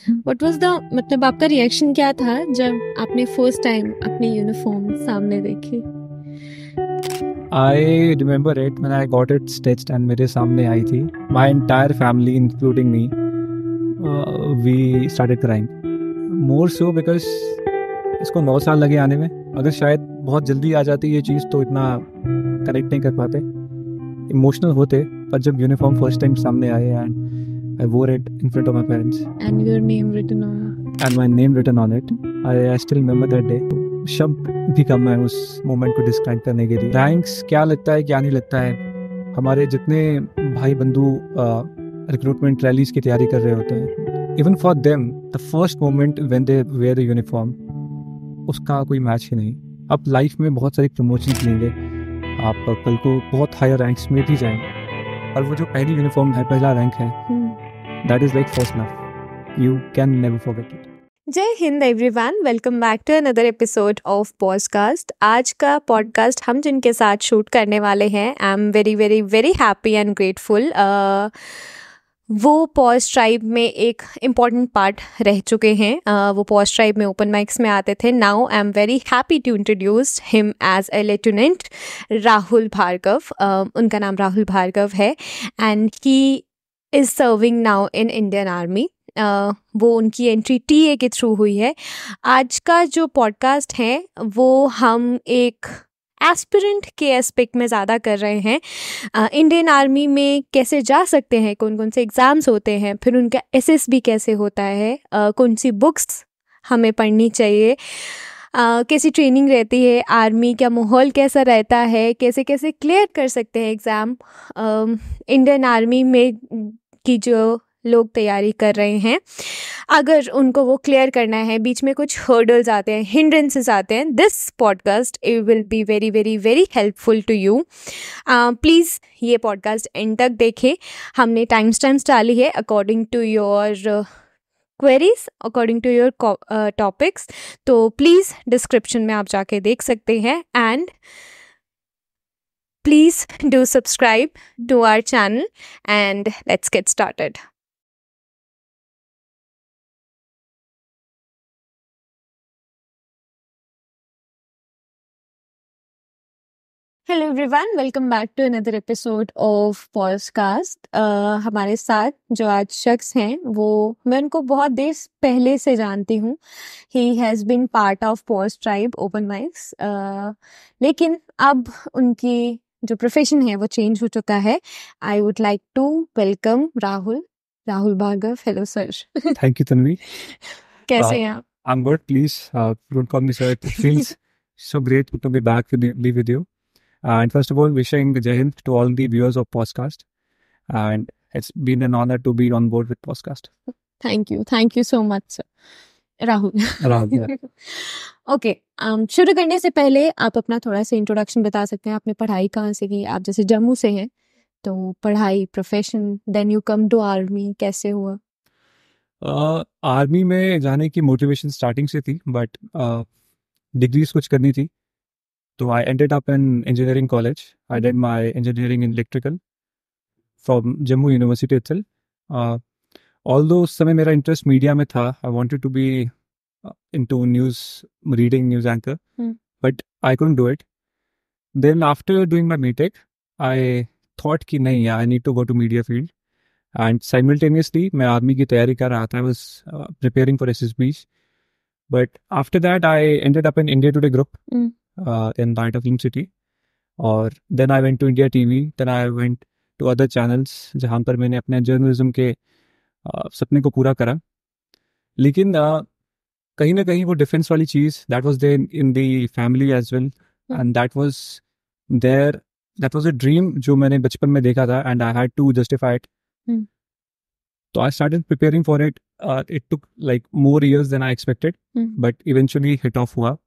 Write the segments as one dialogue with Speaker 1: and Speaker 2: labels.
Speaker 1: What was the मतलब आपका reaction क्या था जब आपने फर्स्ट टाइम अपनी यूनिफॉर्म सामने देखी?
Speaker 2: I remember it when I got it stitched and मेरे सामने आई थी. My entire family, including me, we started crying. More so because इसको 9 साल लगे आने में. अगर शायद बहुत जल्दी आ जाती ये चीज़ तो इतना कनेक्ट नहीं कर पाते. इमोशनल होते, पर जब यूनिफॉर्म फर्स्ट टाइम सामने आए and I wore it in front of my parents.
Speaker 1: And your name written on it.
Speaker 2: And my name written on it. I still remember that day. शब्द भी कम है उस मोमेंट को डिस्क्राइब करने के लिए. रैंक्स क्या लगता है क्या नहीं लगता है, हमारे जितने भाई बंधु रिक्रूटमेंट रैलीज की तैयारी कर रहे होते हैं, even for them the first moment when they wear a uniform, उसका कोई मैच ही नहीं. अब लाइफ में बहुत सारी प्रमोशन लेंगे, आप कल को बहुत हायर रैंक्स में भी जाएंगे, और वो जो पहली यूनिफॉर्म है, पहला रैंक है, that is like first love. You can never forget it.
Speaker 1: जय हिंद everyone, welcome back to another episode of podcast. आज का पॉडकास्ट हम जिनके साथ शूट करने वाले हैं, I am very very very happy and grateful. वो पॉज ट्राइब में एक इम्पॉर्टेंट पार्ट रह चुके हैं. वो पॉज ट्राइब में ओपन माइक्स में आते थे. Now I am very happy to introduce him as a lieutenant Rahul Bhargav. उनका नाम राहुल भार्गव है and he is serving now in Indian Army. वो उनकी एंट्री टीए के थ्रू हुई है. आज का जो पॉडकास्ट है वो हम एक एस्पिरेंट के एस्पेक्ट में ज़्यादा कर रहे हैं. इंडियन आर्मी में कैसे जा सकते हैं, कौन कौन से एग्ज़ाम्स होते हैं, फिर उनका एसएसबी कैसे होता है, कौन सी बुक्स हमें पढ़नी चाहिए, कैसी ट्रेनिंग रहती है, आर्मी का माहौल कैसा रहता है, कैसे कैसे क्लियर कर सकते हैं एग्ज़ाम. इंडियन आर्मी में की जो लोग तैयारी कर रहे हैं, अगर उनको वो क्लियर करना है, बीच में कुछ हर्डल्स आते हैं, हिंड्रेंसेस आते हैं, this podcast it will be very very very helpful to you. Please ये पॉडकास्ट एंड तक देखें. हमने टाइम स्टैम्प्स डाली है according to your queries, according to your topics. तो प्लीज़ डिस्क्रिप्शन में आप जाके देख सकते हैं. And please do subscribe to our channel and let's get started. Hello everyone, welcome back to another episode of podcast. हमारे साथ जो आज शख्स हैं वो मैं उनको बहुत देर पहले से जानती हूँ. He has been part of Pause Tribe open mics, लेकिन अब उनकी जो प्रोफेशन है वो चेंज हो चुका है. I would like to welcome Rahul Bhargav. Hello sir.
Speaker 2: Thank you Tanvi.
Speaker 1: कैसे हैं आप?
Speaker 2: I'm good. Please don't call me sir. It feels so great to be back with you. And first of all, wishing Jai Hind to all the viewers of podcast. And it's been an honor to be on board with podcast.
Speaker 1: Thank you so much, sir. Rahul.
Speaker 2: Yeah.
Speaker 1: Okay, शुरू करने से पहले आप अपना थोड़ा सा introduction बता सकते हैं. आपने पढ़ाई कहाँ से की? आप जैसे जम्मू से हैं, तो पढ़ाई, profession, then you come to army, कैसे हुआ?
Speaker 2: आर्मी में जाने की मोटिवेशन स्टार्टिंग से थी, बट डिग्रीज कुछ करनी थी, तो I ended up in engineering college. I did my engineering in electrical from Jammu University itself. Although उस समय मेरा इंटरेस्ट मीडिया में था, I wanted to be into news, reading news anchor, but I couldn't do it. Then after doing my BTech, I thought कि नहीं यार, I need to go to media field. And simultaneously मैं army की तैयारी कर रहा था. I was preparing for SSBs. But after that, I ended up in India Today group. In Bata Film City, और then I went to India TV, then I went to other channels जहाँ पर मैंने अपने journalism के सपने को पूरा करा. लेकिन कहीं ना कहीं वो डिफेंस वाली चीज़ that was there in the family as well, and that was a dream जो मैंने बचपन में देखा था, and I had to justify it. So I started preparing for it. It took like more years than I expected, but eventually hit off हुआ.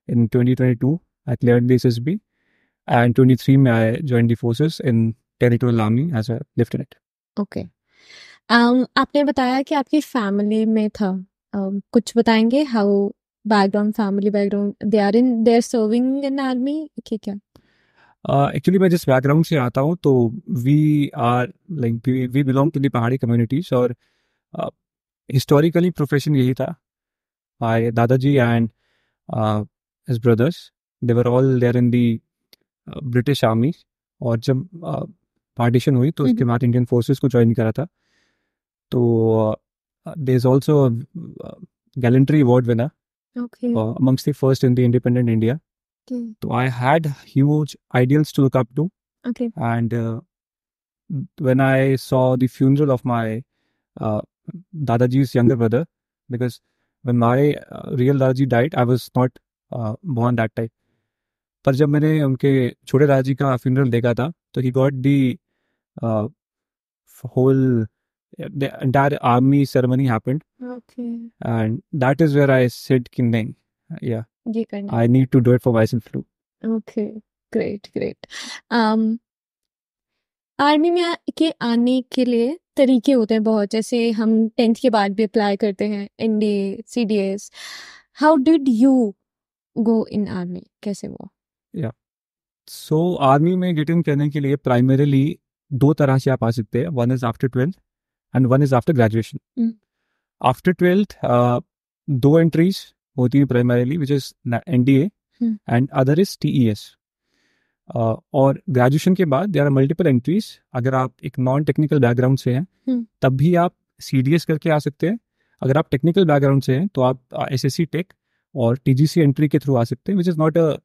Speaker 2: In 2022, I cleared the SSB, and 23 में I joined the forces in territorial army as a lieutenant.
Speaker 1: Okay. आपने बताया कि आपकी family में था. कुछ बताएंगे how background, family background, they are serving in army कि क्या?
Speaker 2: एक्चुअली मैं जिस बैकग्राउंड से आता हूँ, तो वी बिलोंग टू दी पहाड़ी कम्युनिटीज, और हिस्टोरिकली प्रोफेशन यही था. माय दादाजी and his brothers, they were all there in the British Army. और जब पार्टीशन हुई तो उसके बाद इंडियन फोर्सेस को ज्वाइन करा था. तो there is also gallantry award winner
Speaker 1: Okay.
Speaker 2: amongst the first in the independent India.
Speaker 1: Okay.
Speaker 2: So I had huge ideals to look up to.
Speaker 1: Okay.
Speaker 2: And when I saw the funeral of my Dadaji's younger brother, because when my real Dadaji died, I was not born that time. पर जब मैंने उनके छोटे दादाजी का funeral देखा था, तो he got the whole the entire army ceremony happened,
Speaker 1: Okay.
Speaker 2: and that is where I said कि नहीं, yeah,
Speaker 1: ये करना.
Speaker 2: I need to do it for myself too.
Speaker 1: Okay. Great. Great. Army में के आने के लिए तरीके होते हैं बहुत, जैसे हम 10th के बाद भी अप्लाई करते हैं NDA, CDS. How did you go in army? कैसे हुआ?
Speaker 2: या सो आर्मी में गेट इन करने के लिए प्राइमरीली दो तरह से आप आ सकते हैं. One is after 12th and one is after graduation. After 12th दो एंट्रीज होती हैं primarily, which is NDA and other is TES. और ग्रेजुएशन के बाद देयर आर मल्टीपल एंट्रीज. अगर आप एक नॉन टेक्निकल बैकग्राउंड से हैं तब भी आप सीडीएस करके आ सकते हैं. अगर आप टेक्निकल बैकग्राउंड से हैं तो आप एसएससी टेक और टीजीसी एंट्री के थ्रू आ सकते हैं, which is not a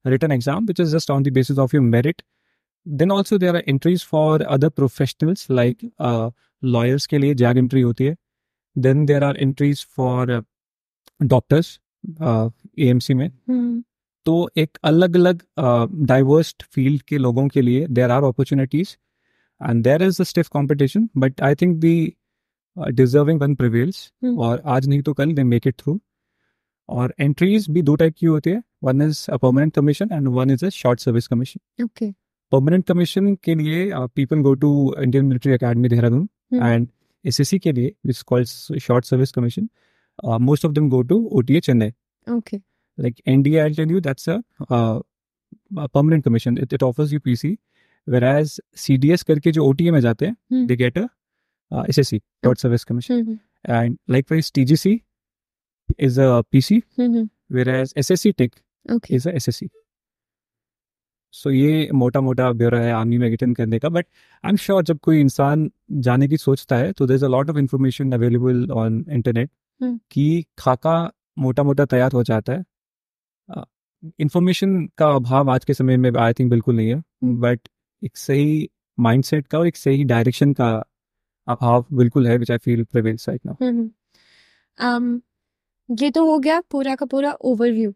Speaker 2: written exam, which is just on the basis of your merit. Then also there are entries for other professionals like lawyers के लिए JAG entry होती है. Then there are entries for doctors AMC में. तो एक अलग अलग diverse field के लोगों के लिए there are opportunities and there is a stiff competition, but I think the deserving one prevails. और आज नहीं तो कल they make it through. और एंट्रीज भी दो टाइप की होती है. One is a permanent commission and one is a short service commission.
Speaker 1: Okay.
Speaker 2: Permanent commission के लिए people go to Indian Military Academy Dehradun, and SSC के लिए which is called short service commission, most of them go to OTA Chennai.
Speaker 1: Okay.
Speaker 2: Like NDA, I tell you, that's a permanent commission. It offers you PC, whereas CDS करके जो OTA में जाते हैं they get a SSC short service commission. And likewise TGC is a PC, whereas SSC Tech is a SSC. So ये मोटा मोटा ब्यौरा है आर्मी में गेट इन करने का. बट आई एम श्योर जब कोई इंसान जाने की सोचता है तो there is a lot of information available on internet कि खाका मोटा मोटा तैयार हो जाता है. इंफॉर्मेशन का अभाव आज के समय में आई थिंक बिल्कुल नहीं है, बट एक सही माइंडसेट का और एक सही डायरेक्शन का अभाव बिल्कुल है, which I feel prevails right now.
Speaker 1: ये तो हो गया पूरा का पूरा overview.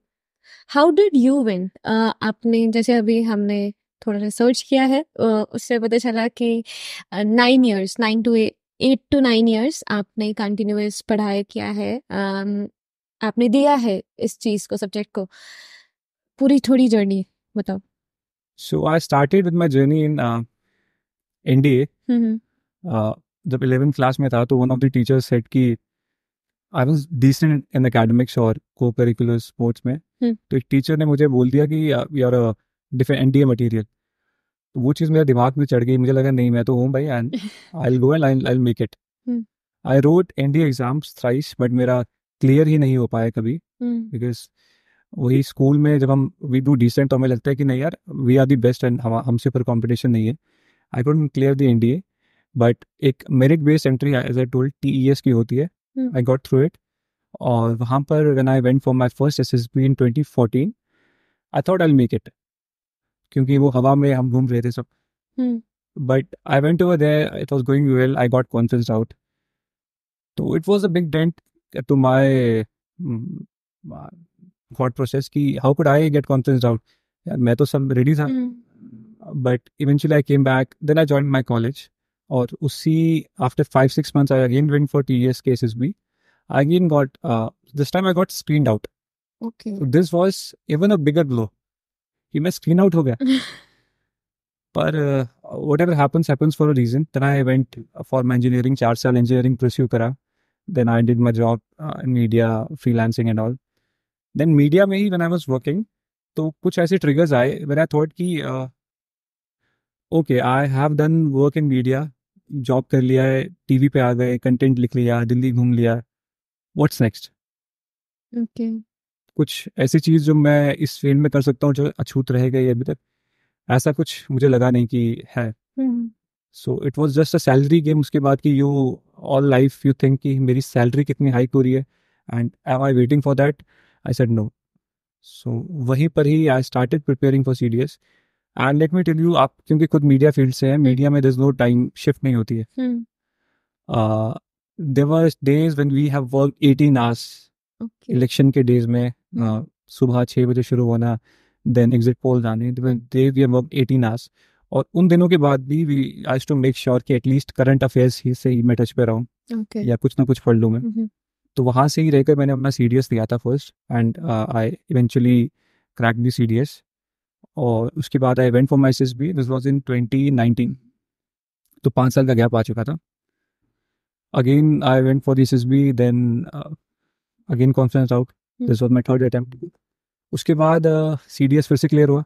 Speaker 1: How did you win? आपने जैसे अभी हमने थोड़ा रिसर्च किया है, उससे पता चला कि 8 to 9 years आपने कंटिन्यूअस पढ़ाई किया है. आपने दिया है इस चीज़ को, सब्जेक्ट को. पूरी थोड़ी जर्नी बताओ.
Speaker 2: So I started with my journey in NDA. जब 11th क्लास में था तो one of the teachers said कि I was decent in academics और को करिकुलर स्पोर्ट्स में. तो एक टीचर ने मुझे बोल दिया कि you are a different NDA material. तो वो चीज़ मेरे दिमाग में चढ़ गई. मुझे लगा नहीं, मैं तो हूँ भाई, and I will go and I will make it. I wrote NDA exams thrice, but मेरा क्लियर ही नहीं हो पाया कभी, बिकॉज वही स्कूल में जब हम वी डू डिसेंट तो हमें लगता है कि नहीं यार we are the best and हमसे ऊपर कॉम्पिटिशन नहीं है. I couldn't clear the NDA, but एक merit based entry as I told TES की होती है. I got through it. और वहाँ पर when I went for my first SSB in 2014, I thought I'll make it. क्योंकि वो हवा में हम घूम रहे थे सब. But I went over there, it was going well, I got confidence out. So it was a big dent to my thought process कि how could I get confidence out? यार मैं तो सब ready था. But eventually I came back, then I joined my college. और उसी after 5-6 months I again went for TES SSB. I again got this time I got screened out.
Speaker 1: Okay.
Speaker 2: So this was even a bigger blow कि मैं screen out हो गया. पर whatever happens for a reason. Then I went for my engineering, 4 साल engineering pursue करा. Then I did my job in media, freelancing and all. Then media में ही when I was working, तो कुछ ऐसे triggers आए where I thought कि okay, I have done work in media. Job कर लिया है, टीवी पे आ गए, कंटेंट लिख लिया, दिल्ली घूम लिया, व्हाट्स नेक्स्ट?
Speaker 1: ओके।
Speaker 2: कुछ ऐसी चीज़ जो मैं इस फील्ड में कर सकता हूँ जो अछूत रह गई अभी तक, ऐसा कुछ मुझे लगा नहीं कि है।
Speaker 1: Hmm.
Speaker 2: So it was just a salary game. उसके बाद कि you all life you think कि मेरी सैलरी कितनी हाइक हो रही है and am I waiting for that? I said no. So वहीं पर ही I started preparing for CDS. And let me tell you, आप क्योंकि खुद मीडिया फील्ड से हैं, मीडिया में there's नो टाइम शिफ्ट नहीं होती है। There were days when we have work 18 hours
Speaker 1: okay.
Speaker 2: Election के डेज में। सुबह 6 बजे शुरू होना, देन एग्जिट पोल आने, दे वी वर्क 18 आवर्स। और उन दिनों के बाद भी we I to make sure कि एटलीस्ट करंट अफेयर्स ही से ही मैं टच पे रहूँ
Speaker 1: ओके।
Speaker 2: या कुछ ना कुछ पढ़ लूँ मैं। तो वहाँ से ही रहकर मैंने अपना सीडीएस दिया था first, and I eventually crack the CDS. और उसके बाद I went for my SSB, this was in 2019। तो 5 साल का गैप आ चुका था। Again I went for the SSB, then again conference out, this was my third attempt. उसके बाद सीडीएस फिर से क्लियर हुआ,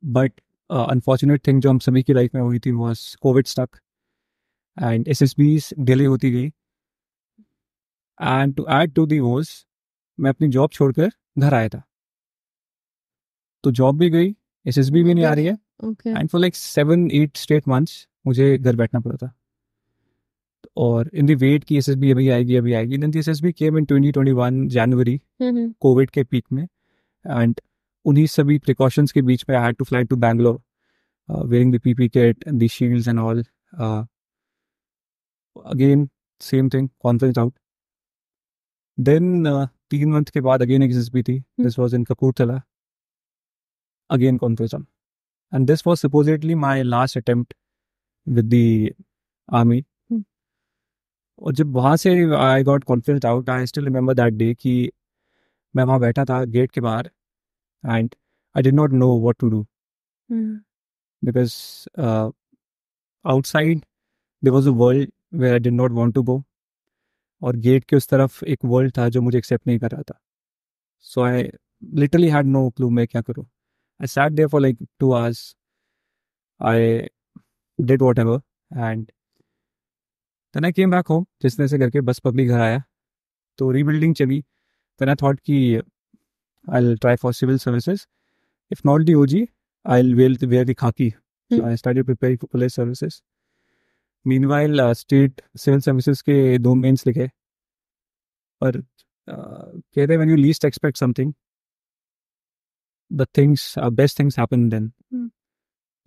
Speaker 2: बट अनफॉर्चुनेट थिंग जो हम सभी की लाइफ में हुई थी was covid stuck and SSB delay होती गई। And to add to the woes, मैं अपनी जॉब छोड़कर घर आया था। तो जॉब भी गई, एसएसबी भी नहीं आ रही है, and for like 7-8 straight months मुझे घर बैठना पड़ा था। और इन दी वेट की एसएसबी अभी आएगी अभी आएगी, then the SSB came in 2021 January, covid के पीक में। एंड उन्हीं सभी प्रिकॉशंस के बीच में I had to fly to Bangalore, wearing the PP kit and the shields and all. Again, same thing, conference out. Then 3 month के बाद again एक SSB थी. This was in Kapurthala. Again conference out. And this was supposedly my last attempt with the army. और जब वहाँ से I got conference out, I still remember that day कि मैं वहाँ बैठा था गेट के बाहर, and I did not know what to do. Because outside there was a world where I did not want to go, और gate के उस तरफ एक वर्ल्ड था जो मुझे एक्सेप्ट नहीं कर रहा था। So I literally had no clue मैं क्या करूँ। I sat there for like 2 hours. I did whatever and then I came back home. जिस तरह से करके बस पकड़ी घर आया, तो रीबिल्डिंग चली। देन आई थॉट कि I will try for civil services, if not the OG I will wear the khaki. So I started preparing for police services. Meanwhile state civil services के 2 मेंस लिखे, पर कहते हैं when you least expect something, the things best things happen then.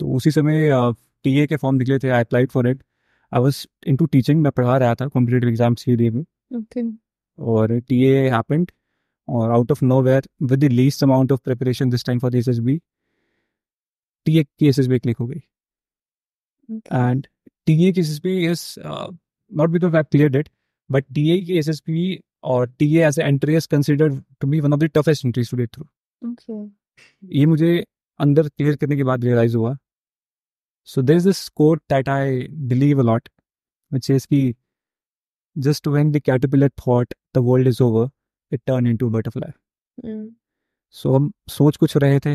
Speaker 2: तो उसी समय TA के form निकले थे, I applied for it. I was into teaching, मैं पढ़ा रहा था, कॉम्पिटिटिव एग्जाम्स ही दिए मैं। और टीए हैपेंड, और out of nowhere with the least amount of preparation this time for the SSB, TA की एसएसबी क्लिक हो गई। एंड टीए की SSB is not because I cleared it, but TA की SSB और TA as a entry is considered to be one of the toughest entries to get through. ये मुझे अंदर clear करने के बाद रियलाइज हुआ। So there is this quote that I believe a lot, which is कि just when the caterpillar thought the world is over, it turn into butterfly. So हम सोच कुछ रहे थे,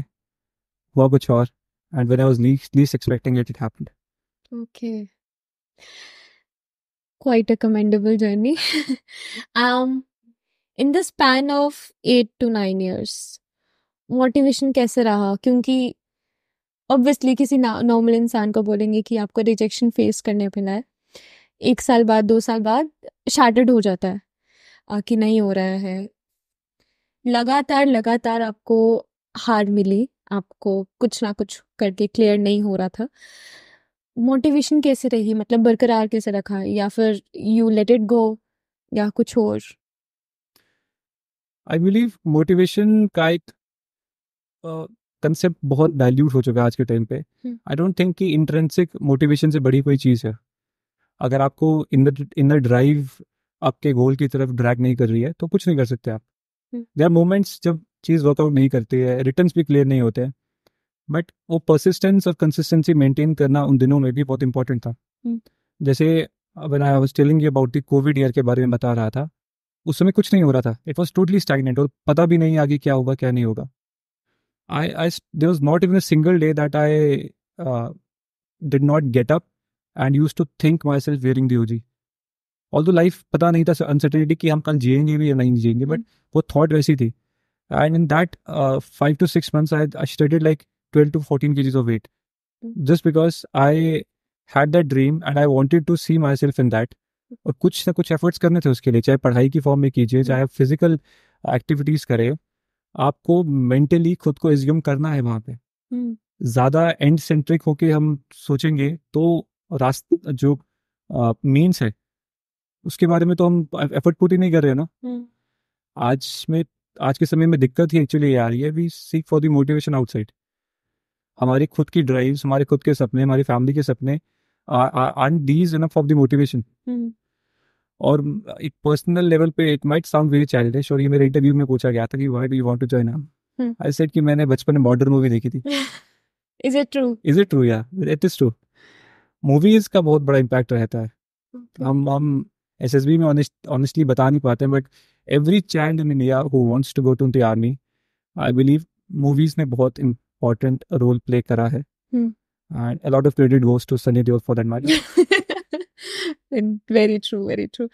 Speaker 2: हुआ कुछ और, and when I was least expecting it, it happened.
Speaker 1: Okay, quite a commendable journey. In the span of 8 to 9 years, motivation कैसे रहा? क्योंकि ऑब्वियसली किसी नॉर्मल इंसान को बोलेंगे कि आपको रिजेक्शन फेस करने मिला है, 1 साल बाद 2 साल बाद शार्टेड हो जाता है कि नहीं हो रहा है। लगातार आपको हार मिली, आपको कुछ ना कुछ करके क्लियर नहीं हो रहा था। मोटिवेशन कैसे रही, मतलब बरकरार कैसे रखा, या फिर यू लेट इट गो, या कुछ और?
Speaker 2: आई बिलीव मोटिवेशन का एक कंसेप्ट बहुत डाइल्यूट हो चुका है आज के टाइम पे। आई डोंट थिंक कि इंट्रिंसिक मोटिवेशन से बड़ी कोई चीज़ है। अगर आपको इनर ड्राइव आपके गोल की तरफ ड्रैग नहीं कर रही है तो कुछ नहीं कर सकते आप। देयर आर मोमेंट्स जब चीज़ वर्कआउट नहीं करती है, रिटर्न्स भी क्लियर नहीं होते हैं, बट वो परसिस्टेंस और कंसिस्टेंसी मेंटेन करना उन दिनों में भी बहुत इंपॉर्टेंट था। जैसे when I was telling you about the Covid year के बारे में बता रहा था, उस समय कुछ नहीं हो रहा था, इट वाज टोटली स्टैग्नेंट, और पता भी नहीं आगे क्या होगा क्या नहीं होगा। I there was not even a single day that I did not get up and used to think myself wearing the OG. Although life पता नहीं था uncertainty कि हम कल जिएंगे भी या नहीं जिएंगे, but वो thought वैसी थी. And in that 5 to 6 months, I shredded like 12 to 14 kgs of weight, just because I had that dream and I wanted to see myself in that. और कुछ ना कुछ एफर्ट्स करने थे उसके लिए, चाहे पढ़ाई की फॉर्म में कीजिए, चाहे आप फिजिकल एक्टिविटीज करें, आपको मेंटली खुद को एज्यूम करना है वहां पे. ज्यादा एंड सेंट्रिक होके हम सोचेंगे तो रास्ता जो मीन्स है उसके बारे में तो हम एफर्ट पुट ही नहीं कर रहे ना. आज के समय में दिक्कत ही एक्चुअली आ रही है, we seek for the motivation outside. हमारी खुद की ड्राइव्स, हमारे खुद के सपने, हमारी फैमिली के सपने aren't these enough of the motivation. और एक पर्सनल लेवल पे it might sound very childish, और ये मेरे इंटरव्यू में पूछा गया था कि why do you want to join army. I said कि मैंने बचपन में बॉर्डर मूवी देखी थी.
Speaker 1: Is it true?
Speaker 2: या इट इज ट्रू. मूवीज का बहुत बड़ा इम्पैक्ट रहता है. हम एसएसबी में ऑनेस्टली बता नहीं पाते, but every child in India who wants to go to the army, I believe movies ने बहुत इम्पोर्टेंट रोल प्ले करा है. And a lot of credit goes to Sunny Deol for that matter.
Speaker 1: Very true, very true.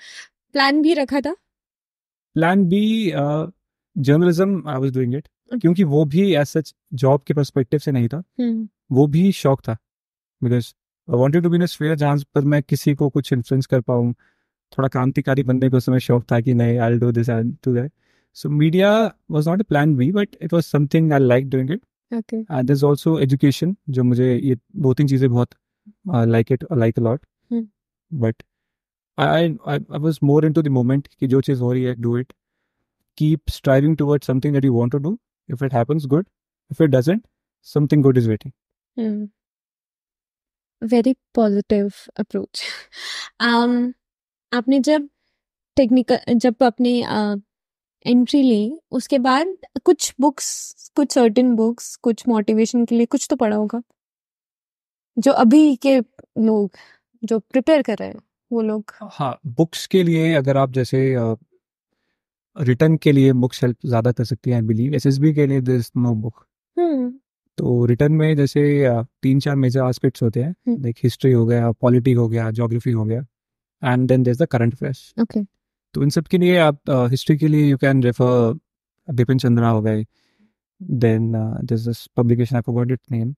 Speaker 1: Plan B रखा था?
Speaker 2: Plan B, journalism, I was doing it. क्योंकि वो भी as such job के perspective से नहीं था. वो भी शौक था. Because I wanted to be in a sphere जहाँ पर मैं किसी को कुछ influence कर पाऊँ. थोड़ा क्रांतिकारी बनने को उस समय शौक था कि नहीं, I'll do this, I'll do that. So media was not a plan B, but it was something I liked doing it.
Speaker 1: Okay.
Speaker 2: And there's also education, जो मुझे ये 2-3 चीजें बहुत like a lot. But I was more into the moment कि जो चीज हो रही है, do it. Keep striving towards something that you want to do. If it happens, good. If it doesn't, something good is waiting.
Speaker 1: Very positive approach. आपने जब अपने entry ली, उसके बाद कुछ बुक्स, कुछ सर्टेन बुक्स, कुछ मोटिवेशन के लिए कुछ तो पढ़ा होगा, जो अभी के लोग जो प्रिपेयर कर रहे हैं वो लोग.
Speaker 2: हाँ, बुक्स के लिए अगर आप जैसे रिटर्न के लिए बुक्स हेल्प ज्यादा कर सकती है, आई बिलीव. एसएसबी के लिए देयर इज नो बुक. तो रिटर्न में जैसे 3-4 मेजर एस्पेक्ट्स होते हैं, लाइक हिस्ट्री हो गया, पॉलिटी हो गया, ज्योग्राफी हो गया, and then there is the current affairs.
Speaker 1: Okay.
Speaker 2: तो इन सब के लिए आप हिस्ट्री के लिए you can refer Bipin Chandra हो गए, then this is publication, I forgot its name.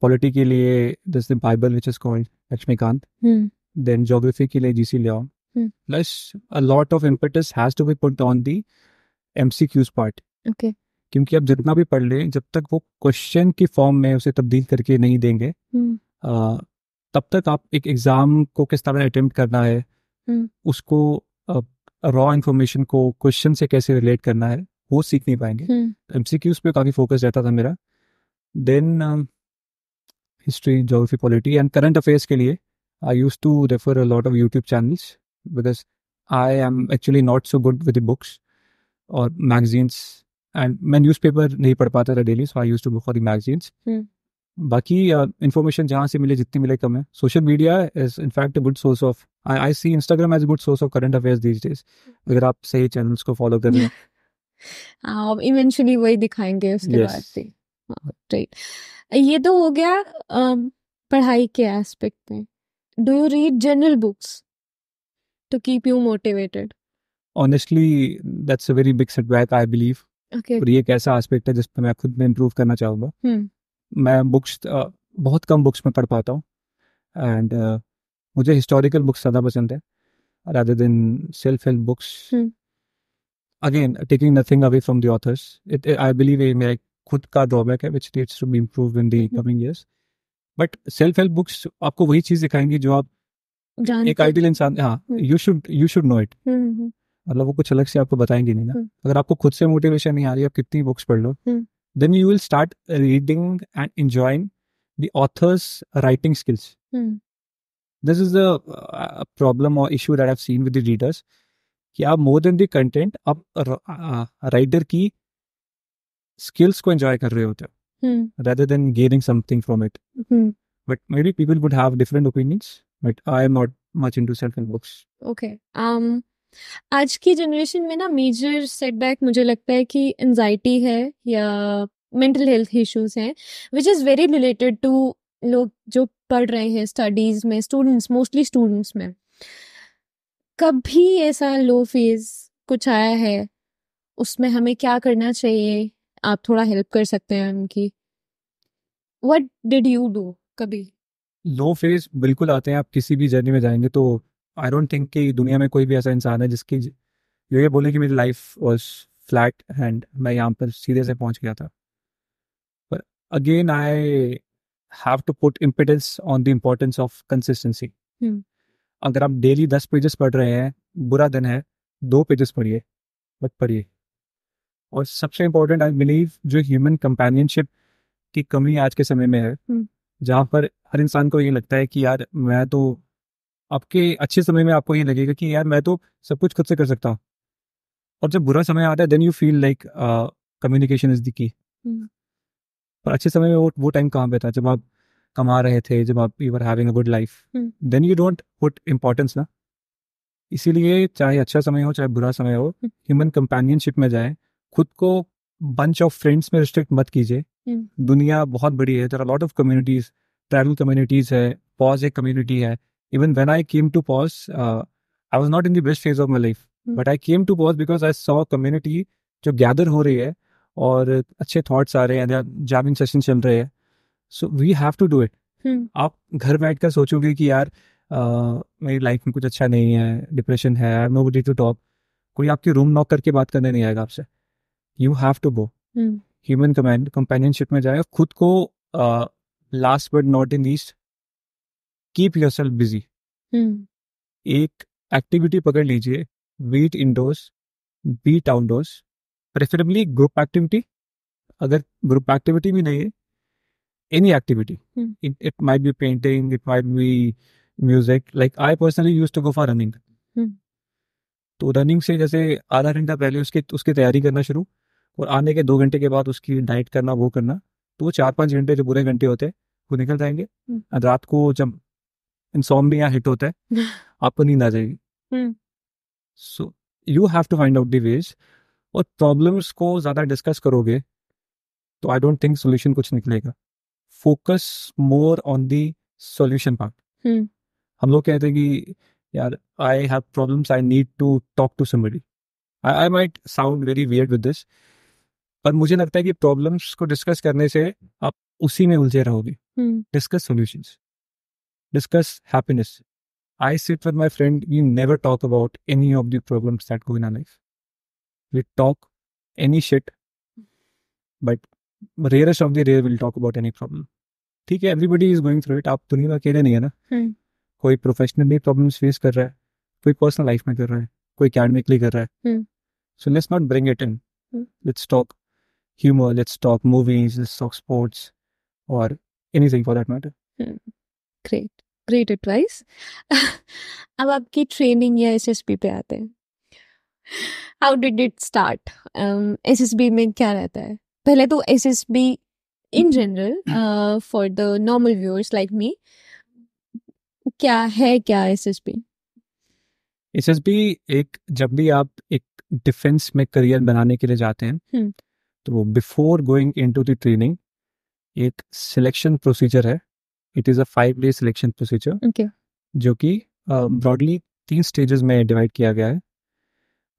Speaker 2: Polity के लिए this the bible which is called Laxmikanth. Then geography के लिए GC Leong. Plus a lot of impetus has to be put on the MCQs part.
Speaker 1: Okay.
Speaker 2: क्योंकि आप जितना भी पढ़ लें, जब तक वो क्वेश्चन की फॉर्म में उसे तब्दील करके नहीं देंगे, तब तक आप एक एग्जाम को किस तरह अटेम्प्ट करना है, उसको रॉ इन्फॉर्मेशन को क्वेश्चन से कैसे रिलेट करना है, वो सीख नहीं पाएंगे. एमसीक्यूज पे काफी फोकस रहता था मेरा. Then history, geography, polity and current affairs के लिए I used to refer a lot of YouTube channels, because I am actually not so good with the books और मैगजीन्स, एंड मैं न्यूज़पेपर नहीं पढ़ पाता था daily, so I used to go for the magazines. बाकी information जहाँ से मिले, जितनी मिले कम है. Social media is in fact a good source of, I see Instagram as a good source of current affairs these days, अगर आप सही चैनल्स को फॉलो कर रहे हैं.
Speaker 1: इवेंचुअली वही दिखाएंगे उसके बाद से. राइट. ये तो हो गया पढ़ाई के एस्पेक्ट में. Do you read general books to keep you motivated?
Speaker 2: Honestly that's a very big setback, I believe. और ये एक ऐसा एस्पेक्ट है जिस पर मैं खुद में इम्प्रूव करना चाहूँगा. मैं बुक्स बहुत कम बुक्स में पढ़ पाता हूँ, एंड मुझे हिस्टोरिकल बुक्स ज़्यादा पसंद है rather than self-help books. Again, taking nothing away from the authors. I believe ये मेरा खुद का ड्रॉबैक है which needs to be improved in the coming years. But self-help books आपको वही चीज़ दिखाएंगी जो आप एक आइडियल इंसान, हाँ, you should know it. मतलब वो कुछ अलग से आपको बताएंगे नहीं ना. अगर आपको खुद से मोटिवेशन नहीं आ रही, आप कितनी बुक्स पढ़ लो, then you will start reading and enjoying the author's writing skills. This is the problem or issue that I've seen with the readers, कि आप more than the content, आप राइटर की skills को enjoy कर रहे होते हो, rather than gaining something from it. But maybe people would have different opinions, but I am not much into self-help books.
Speaker 1: Okay. आज की जनरेशन में ना मेजर सेटबैक मुझे लगता है कि एंजाइटी है या मेंटल हेल्थ इश्यूज हैं, which is very related to लोग जो पढ़ रहे हैं स्टडीज में, स्टूडेंट्स, मोस्टली स्टूडेंट्स में, कभी ऐसा लो फेज कुछ आया है, उसमें हमें क्या करना चाहिए? आप थोड़ा हेल्प कर सकते हैं उनकी? व्हाट डिड यू डू कभी?
Speaker 2: लो फेज बिल्कुल आते हैं, आप किसी भी जर्नी में जाएंगे तो आई डोंट थिंक कि दुनिया में कोई भी ऐसा इंसान है जिसकी जो ये बोले कि मेरी लाइफ वाज फ्लैट एंड मैं यहाँ पर सीधे से पहुंच गया था। पर again I have to put emphasis on the importance of consistency. अगर आप डेली 10 पेजेस पढ़ रहे हैं, बुरा दिन है, 2 पेजेस पढ़िए, बट पढ़िए। और सबसे इम्पोर्टेंट आई बिलीव जो ह्यूमन कंपेनियनशिप की कमी आज के समय में है, जहाँ पर हर इंसान को ये लगता है कि यार मैं तो, आपके अच्छे समय में आपको ये लगेगा कि यार मैं तो सब कुछ खुद से कर सकता हूँ, और जब बुरा समय आता है then you feel like communication is the key. पर अच्छे समय में वो टाइम कहाँ पे था? जब आप कमा रहे थे, जब आप you are having a good life, then you don't put importance ना। इसीलिए चाहे अच्छा समय हो चाहे बुरा समय हो, ह्यूमन कंपेनियनशिप में जाए, खुद को बंच ऑफ फ्रेंड्स में रिस्ट्रिक्ट मत कीजिए। दुनिया बहुत बड़ी है, there are lot of communities, travel communities है, पॉज एक कम्युनिटी है। Even when I came to pause, I was not in the best phase of my life, but I came to pause because I saw community जो gather हो रही है और अच्छे thoughts आ रहे हैं, जैमिंग सेशन चल रहे हैं। So we have to do it. आप घर बैठकर सोचोगे कि यार मेरी लाइफ में कुछ अच्छा नहीं है, डिप्रेशन है, I have nobody to talk, कोई आपके रूम नॉक करके बात करने नहीं आएगा आपसे। You have to go human companionship में जाए, खुद को last but not in least keep yourself busy. एक एक्टिविटी पकड़ लीजिए, be it indoors, be it outdoors, preferably group activity. अगर ग्रुप एक्टिविटी भी नहीं है, any activity. It might be painting, it might be music. Like I personally used to go for running. तो running से जैसे आधा घंटा पहले उसकी तैयारी करना शुरू, और आने के 2 घंटे के बाद उसकी डाइट करना, वो करना, तो वो 4-5 घंटे जो बुरे घंटे होते हैं वो निकल जाएंगे। रात को जब इंसोम्निया हिट होता है आपको नींद आ जाएगी। So you have to find out the ways. और प्रॉब्लम्स को ज़्यादा डिस्कस करोगे तो आई डोंट थिंक सोल्यूशन कुछ निकलेगा। Focus more on the solution part. हम लोग कहते हैं कि यार I have problems, I need to talk to somebody. I might sound very weird with this, पर मुझे लगता है कि प्रॉब्लम्स को डिस्कस करने से आप उसी में उलझे रहोगे। Discuss solutions, discuss happiness. I sit with my friend, we never talk about any of the problems that go in our life. We talk any shit, but rarest of the rare will talk about any problem. ठीक है, everybody is going through it, आप दुनिया में अकेले नहीं है ना। कोई प्रोफेशनली प्रॉब्लम्स फेस कर रहा है, कोई पर्सनल लाइफ में कर रहा है, कोई एकेडमिकली कर रहा है। So let's not bring it in, let's talk humour, let's talk movies, let's talk sports, or anything for that matter.
Speaker 1: Great, great advice. अब आपकी ट्रेनिंग या एसएसबी पे आते हैं। How did it start? SSB में क्या रहता है? पहले तो SSB in general for the normal viewers like me, क्या है, क्या एसएसबी?
Speaker 2: एसएसबी एक, जब भी आप एक डिफेंस में करियर बनाने के लिए जाते हैं, तो before going into the training एक सिलेक्शन प्रोसीजर है। It is a 5-day selection procedure, जो कि ब्रॉडली 3 स्टेजेस में डिवाइड किया गया है।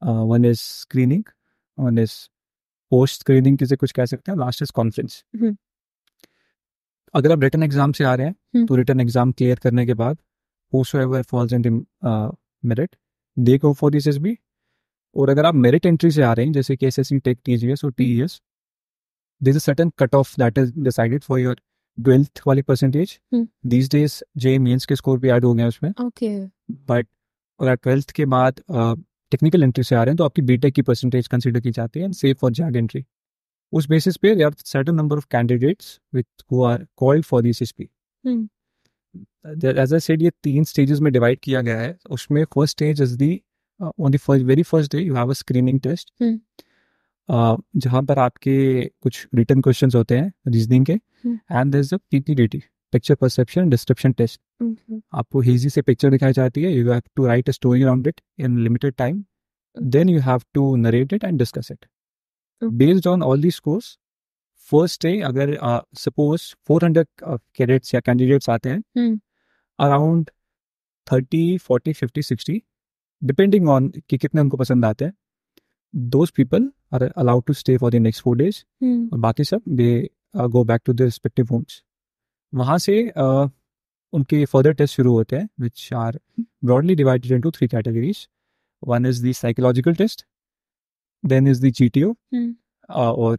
Speaker 2: One is screening, one is post screening, किसे कुछ कह सकते हैं, लास्ट इज कॉन्फ्रेंस। अगर आप रिटन एग्जाम से आ रहे हैं तो रिटन एग्जाम क्लियर करने के बाद whosoever falls in the merit, they go for this SSB। और अगर आप मेरिट एंट्री से आ रहे हैं, जैसे कि एसएससी, टेक, टीजीएस और TES, there is a certain cut off that is decided for your 12th वाली percentage. These days JEE mains के स्कोर भी ऐड हो गए उसमें। बट अगर 12th के बाद टेक्निकल एंट्री से आ रहे हैं तो आपकी बीटेक की परसेंटेज कंसिडर की जाती है and save for JAG entry. उस बेसिस पे there are certain number of candidates with who are called for this SSB. As I said, ये 3 स्टेजेस में डिवाइड किया गया है। उसमें first stage is the on the very first day you have a screening test, जहाँ पर आपके कुछ रिटन क्वेश्चंस होते हैं रीजनिंग के, and there is a PPDT, picture perception description test. आपको हेजी से पिक्चर दिखाई जाती है, you have to write a story around it in limited time, then you have to narrate it and discuss it. Based on all the scores, first day अगर suppose 400 cadets या candidates आते हैं, around 30, 40, 50, 60 depending on कि कितने उनको पसंद आते हैं, those people are allowed to stay for the next 4 days, और बाकी सब they go back to their respective homes. वहाँ से उनके फर्दर टेस्ट शुरू होते हैं, which are broadly divided into 3 categories. One is the psychological test, then is the GTO, और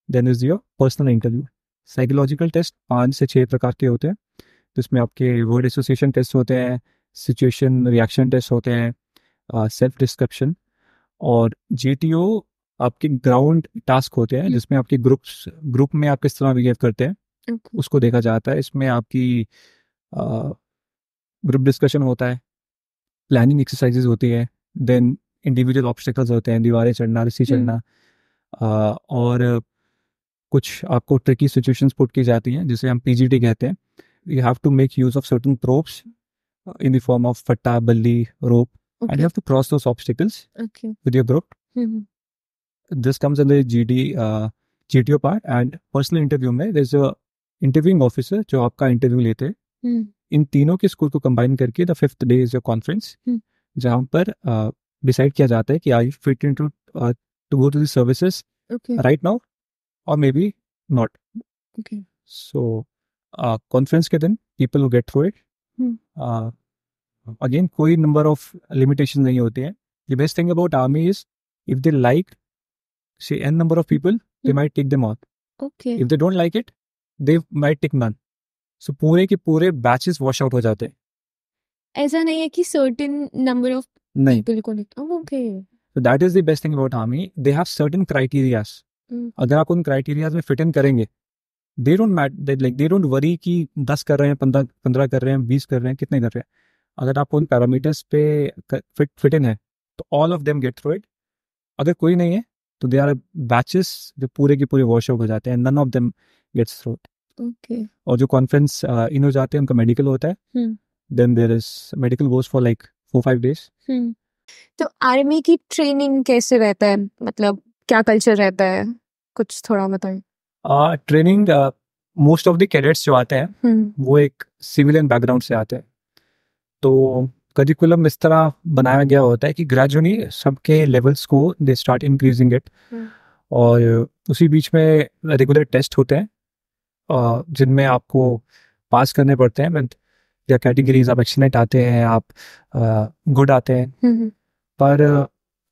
Speaker 2: then is your personal interview. Psychological test 5 से 6 प्रकार के होते हैं, जिसमें आपके वर्ड एसोसिएशन टेस्ट होते हैं, सिचुएशन रिएक्शन टेस्ट होते हैं, सेल्फ डिस्क्रिप्शन, और GTO आपके ग्राउंड टास्क होते हैं, जिसमें आपके ग्रुप में आप किस तरह बिहेव करते हैं उसको देखा जाता है। इसमें आपकी ग्रुप डिस्कशन होता है, प्लानिंग एक्सरसाइजेज होती है, देन इंडिविजुअल ऑब्स्टिकल्स होते हैं, दीवारें चढ़ना, रस्सी चढ़ना, और कुछ आपको ट्रिकी सिचुएशंस पुट की जाती हैं जिसे हम PGT कहते हैं। You have to make use of certain props in the form of फट्टा, बल्ली, रोप, and you have to cross those obstacles with your group. This comes in the GTO part, and personal interview में there's a interviewing officer जो आपका interview लेते हैं। इन तीनों के school को कंबाइन करके the 5th day is your conference, जहाँ पर डिसाइड किया जाता है कि are you fit into to go to the services right now or maybe not. So conference के दिन people will get through it. Again, कोई नंबर ऑफ लिमिटेशन नहीं होते हैं। The best thing about army is if they like say n number of people, they might take them on. If they don't like it, they might take none. So पूरे के पूरे batches wash out हो जाते हैं।
Speaker 1: ऐसा नहीं है कि सर्टेन नंबर ऑफ
Speaker 2: नहीं,
Speaker 1: पीपल को okay.
Speaker 2: So that is the best thing about army. They have certain criterias. अगर आप उन क्राइटेरियाज में फिट इन करेंगे, they don't worry कि 10 कर रहे हैं, 15 कर रहे हैं, 20 कर रहे हैं, कितने कर रहे हैं। अगर आप उन पैरामीटर्स पे फिट इन है तो all of them get through it. अगर कोई नहीं है तो दे आर बैचेस जो पूरे के पूरे वॉश आउट हो जाते हैं, none of them gets through it. और जो कॉन्फ्रेंस इन हो जाते हैं उनका मेडिकल होता है, then there is medical goes for like 4-5 days।
Speaker 1: तो आर्मी की ट्रेनिंग कैसे रहता है, मतलब क्या कल्चर रहता है, कुछ थोड़ा बताएं।
Speaker 2: Training most of the cadets जो आते हैं वो एक सिविलियन बैकग्राउंड से आते हैं, तो करिकुलम इस तरह बनाया गया होता है कि ग्रेजुअली सबके लेवल्स को दे स्टार्ट इंक्रीजिंग इट, और उसी बीच में रेगुलर टेस्ट होते हैं जिनमें आपको पास करने पड़ते हैं। विद या कैटेगरीज, आप एक्सीलेंट आते हैं, आप गुड आते हैं, पर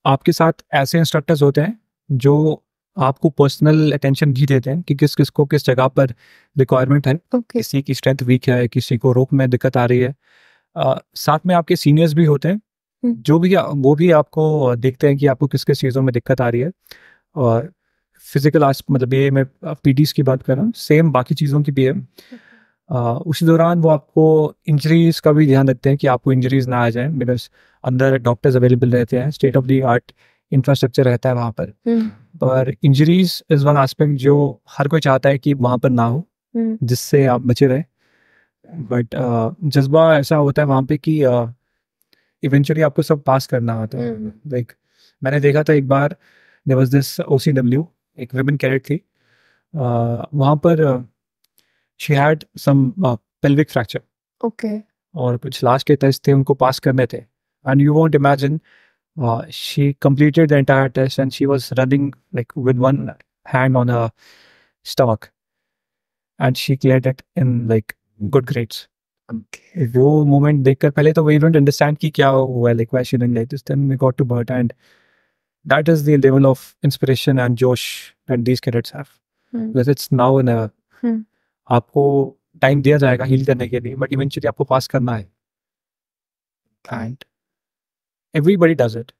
Speaker 2: आपके साथ ऐसे इंस्ट्रक्टर्स होते हैं जो आपको पर्सनल अटेंशन भी देते हैं कि किस किस को किस जगह पर रिक्वायरमेंट है, किसी की स्ट्रेंथ वीक है, किसी को रोप में दिक्कत आ रही है। साथ में आपके सीनियर्स भी होते हैं जो भी वो भी आपको देखते हैं कि आपको किस किस चीज़ों में दिक्कत आ रही है। और फिजिकल मतलब ये मैं PTs की बात कर रहा हूँ, सेम बाकी चीज़ों की भी है। उसी दौरान वो आपको इंजरीज का भी ध्यान रखते हैं कि आपको इंजरीज ना आ जाए, बिकॉज अंदर डॉक्टर्स अवेलेबल रहते हैं, state of the art infrastructure रहता है वहाँ पर। पर इंजरीज इज वन एस्पेक्ट जो हर कोई चाहता है कि वहाँ पर ना हो, जिससे आप बचे रहे। बट जज्बा ऐसा होता है वहाँ पे कि इवेंचुअली आपको सब पास करना होता है। लाइक मैंने देखा था एक बार, देयर वाज दिस OCW, एक विमेन कैडेट थी, वहाँ पर she had some pelvic fracture, और कुछ लास्ट के टेस्ट थे उनको पास करने थे, and you won't imagine she completed the entire test and she was running like with one hand on her stomach, and she cleared it in like good grades. वो moment देखकर पहले तो we don't understand कि क्या हुआ, like why she didn't like this, then we got to Bert, and that is the level of inspiration and josh that these cadets have, because it's now and never। आपको time दिया जाएगा heal करने के लिए, but eventually आपको पास करना है, and everybody does it।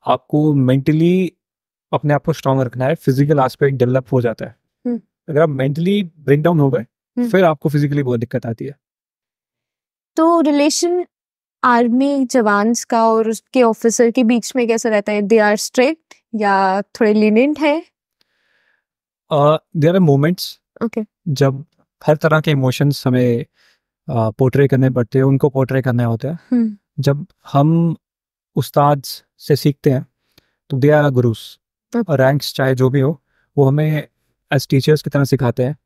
Speaker 2: आपको मेंटली अपने आप को स्ट्रांग रखना है, फिजिकल एस्पेक्ट डेवलप हो जाता है। अगर आप मेंटली ब्रेक डाउन हो गए फिर आपको फिजिकली बहुत दिक्कत आती है।
Speaker 1: तो रिलेशन आर्मी जवान्स का और उसके ऑफिसर के बीच में कैसा रहता है? दे आर स्ट्रिक्ट या थोड़े लीनिएंट है?
Speaker 2: देयर आर मोमेंट्स जब हर तरह के इमोशंस हमें पोर्ट्रे करने पड़ते हैं, उनको पोर्ट्रे करने होते हैं। जब हम उस्ताद से सीखते हैं तो दे आर गुरुस, रैंक्स चाहे जो भी हो, वो हमें एज टीचर्स की तरह सिखाते हैं।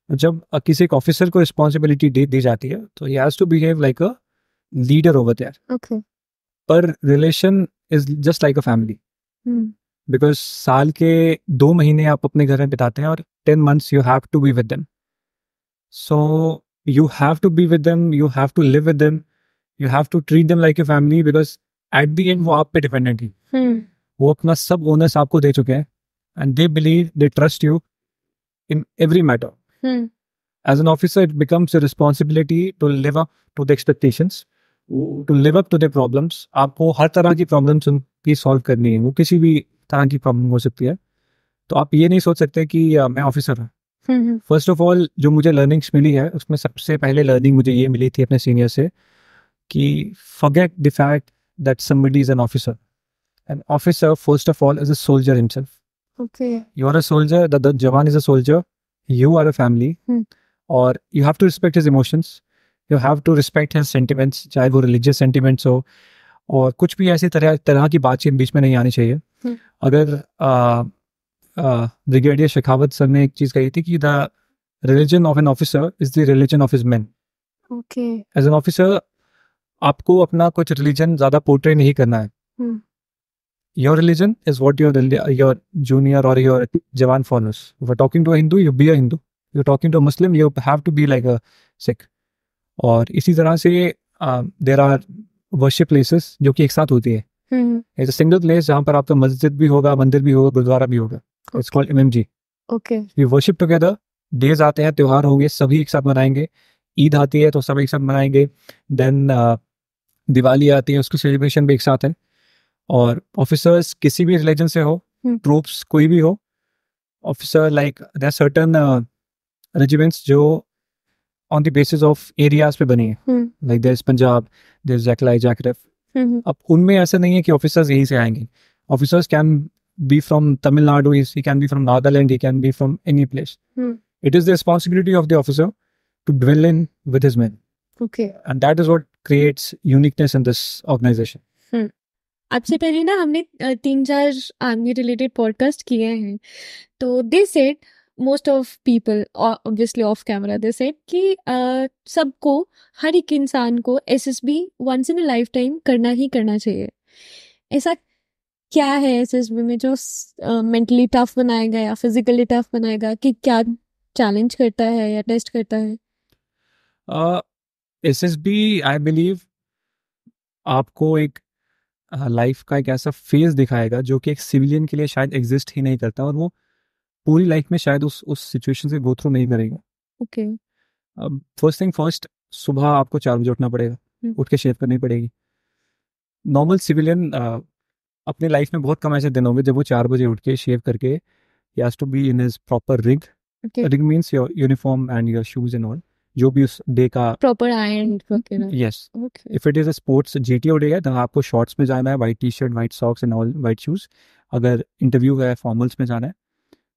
Speaker 2: जब किसी एक ऑफिसर को रिस्पॉन्सिबिलिटी दी जाती है तो he has to behave like a leader over there.
Speaker 1: Okay.
Speaker 2: पर relation is just like a family, because साल के 2 महीने आप अपने घर में बिताते हैं और 10 months you have to be with them. So you have to be with them, you have to live with them, you have to treat them like a family, because at the end वो आप पे dependent है। वो अपना सब owners आपको दे चुके हैं and they believe, they trust you in every matter. As an officer, it becomes a responsibility to live up to the expectations, to live up to their problems. आपको हर तरह की प्रॉब्लम्स उनकी सॉल्व करनी है, वो किसी भी तरह की प्रॉब्लम हो सकती है। तो आप ये नहीं सोच सकते कि मैं ऑफिसर हूँ। फर्स्ट ऑफ ऑल जो मुझे लर्निंग्स मिली है उसमें सबसे पहले लर्निंग मुझे ये मिली थी अपने सीनियर से कि forget the fact that somebody is an officer. An officer first of all is a soldier himself.
Speaker 1: Okay.
Speaker 2: You are a soldier, the Jawan is a soldier, you are a family, or you have to respect his emotions, you have to respect his sentiments, चाहे वो religious sentiments हो, और कुछ भी ऐसी तरह की बातचीत बीच में नहीं आनी चाहिए। अगर ब्रिगेडियर शेखावत सर ने एक चीज़ कही थी कि the religion of an officer is the religion of his men.
Speaker 1: Okay.
Speaker 2: As an officer, आपको अपना कुछ religion ज़्यादा पोर्ट्रे नहीं करना है। Your religion is what your junior or your Jawan follows. If you're talking to a Hindu, you be a Hindu. If you're talking to a Muslim, you have to be like a Sikh. और इसी तरह से there are worship places जो कि एक साथ होती है। It's a single place जहाँ पर आपका मस्जिद भी होगा, मंदिर भी होगा, गुरुद्वारा भी होगा। It's called MMG.
Speaker 1: Okay.
Speaker 2: We worship together. Days आते हैं, त्योहार होंगे, सभी एक साथ मनाएंगे। ईद आती है तो सब एक साथ मनाएंगे। Then दिवाली आती है, उसकी सेलिब्रेशन भी एक साथ है। और ऑफिसर्स किसी भी रिलीजन से हो, ट्रूप्स कोई भी हो, officer like there certain regiments जो on the basis of areas पे बनी है, like there is Punjab, there is JAKLI JAKRIF. अब उनमें ऐसा नहीं है कि ऑफिसर्स यहीं से आएंगे। Officers can be from Tamil Nadu, he can be from Nagaland, he can be from any place. It is the responsibility of the officer to dwell in with his man, and that is what creates uniqueness in this organisation.
Speaker 1: आपसे पहले ना हमने 3-4 army related podcast किए हैं, तो they said most of people obviously off camera they said कि सबको, हर एक इंसान को SSB once in a life time करना ही करना चाहिए। ऐसा क्या है एसएसबी में जो मेंटली टफ बनाएगा या फिजिकली टफ बनाएगा, कि क्या चैलेंज करता है या टेस्ट करता है?
Speaker 2: एसएसबी आई बिलीव आपको एक लाइफ का एक ऐसा फेज दिखाएगा जो कि एक सिविलियन के लिए शायद एग्जिस्ट ही नहीं करता, और वो पूरी लाइफ में शायद उस सिचुएशन से गो थ्रू नहीं करेगा।
Speaker 1: ओके।
Speaker 2: फर्स्ट थिंग फर्स्ट, सुबह आपको 4 बजे उठना पड़ेगा, उठ के शेव करनी पड़ेगी। नॉर्मल सिविलियन अपने लाइफ में बहुत कम ऐसे दिन होंगे जब वो 4 बजे उठ के शेव करके he has to be in his proper rig.
Speaker 1: Okay.
Speaker 2: Rig means your uniform and your shoes and all, जो भी उस डे का
Speaker 1: प्रॉपर आयरन करके ना।
Speaker 2: Yes.
Speaker 1: Okay.
Speaker 2: If it is a sports GTO day है तो आपको शॉर्ट्स में जाना है, white T shirt, white socks and all, white shoes. अगर इंटरव्यू है, फॉर्मल्स में जाना है,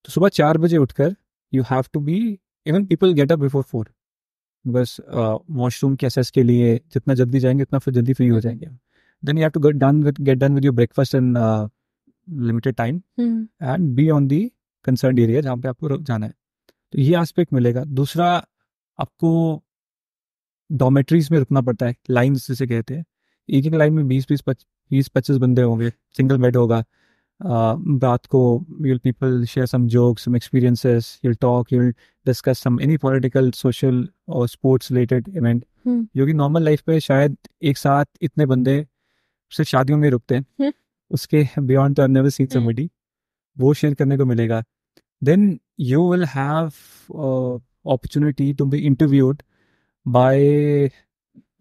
Speaker 2: तो सुबह 4 बजे उठकर you have to be, even people get up before 4, बस वॉशरूम के एसेस के लिए जितना जल्दी जाएंगे उतना फिर जल्दी फ्री हो जाएंगे। Then you have to get done with your breakfast in limited time and be on the concern area जहाँ पे आपको जाना है। तो ये एस्पेक्ट मिलेगा। दूसरा, आपको डॉमेट्रीज में रुकना पड़ता है, लाइन्स जिसे कहते हैं। एक एक लाइन में 20-25 बंदे होंगे, सिंगल बेड होगा। रात को you'll people share some jokes, some experiences, you'll talk, you'll discuss some any political, social or sports related event, जो कि नॉर्मल लाइफ पे शायद एक साथ इतने बंदे सिर्फ शादियों में रुकते हैं। उसके बियॉन्ड तो आई नेवर सीन समबडी, वो शेयर करने को मिलेगा। Then you will have opportunity to be interviewed by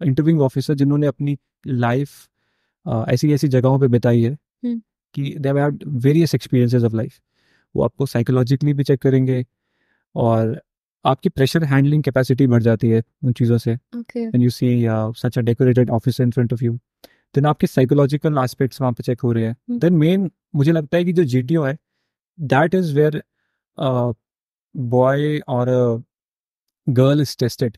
Speaker 2: interviewing officer जिन्होंने अपनी लाइफ ऐसी ऐसी जगहों पे बिताई है कि they have had various experiences of life। वो आपको साइकोलॉजिकली भी चेक करेंगे और आपकी प्रेशर हैंडलिंग कैपेसिटी बढ़ जाती है उन चीज़ों से। When you see such a decorated officer in front of you, then आपके साइकोलॉजिकल एस्पेक्ट्स वहाँ पे चेक हो रहे हैं। Then मेन मुझे लगता है कि जो GTO है, that is where बॉय और गर्ल इज टेस्टेड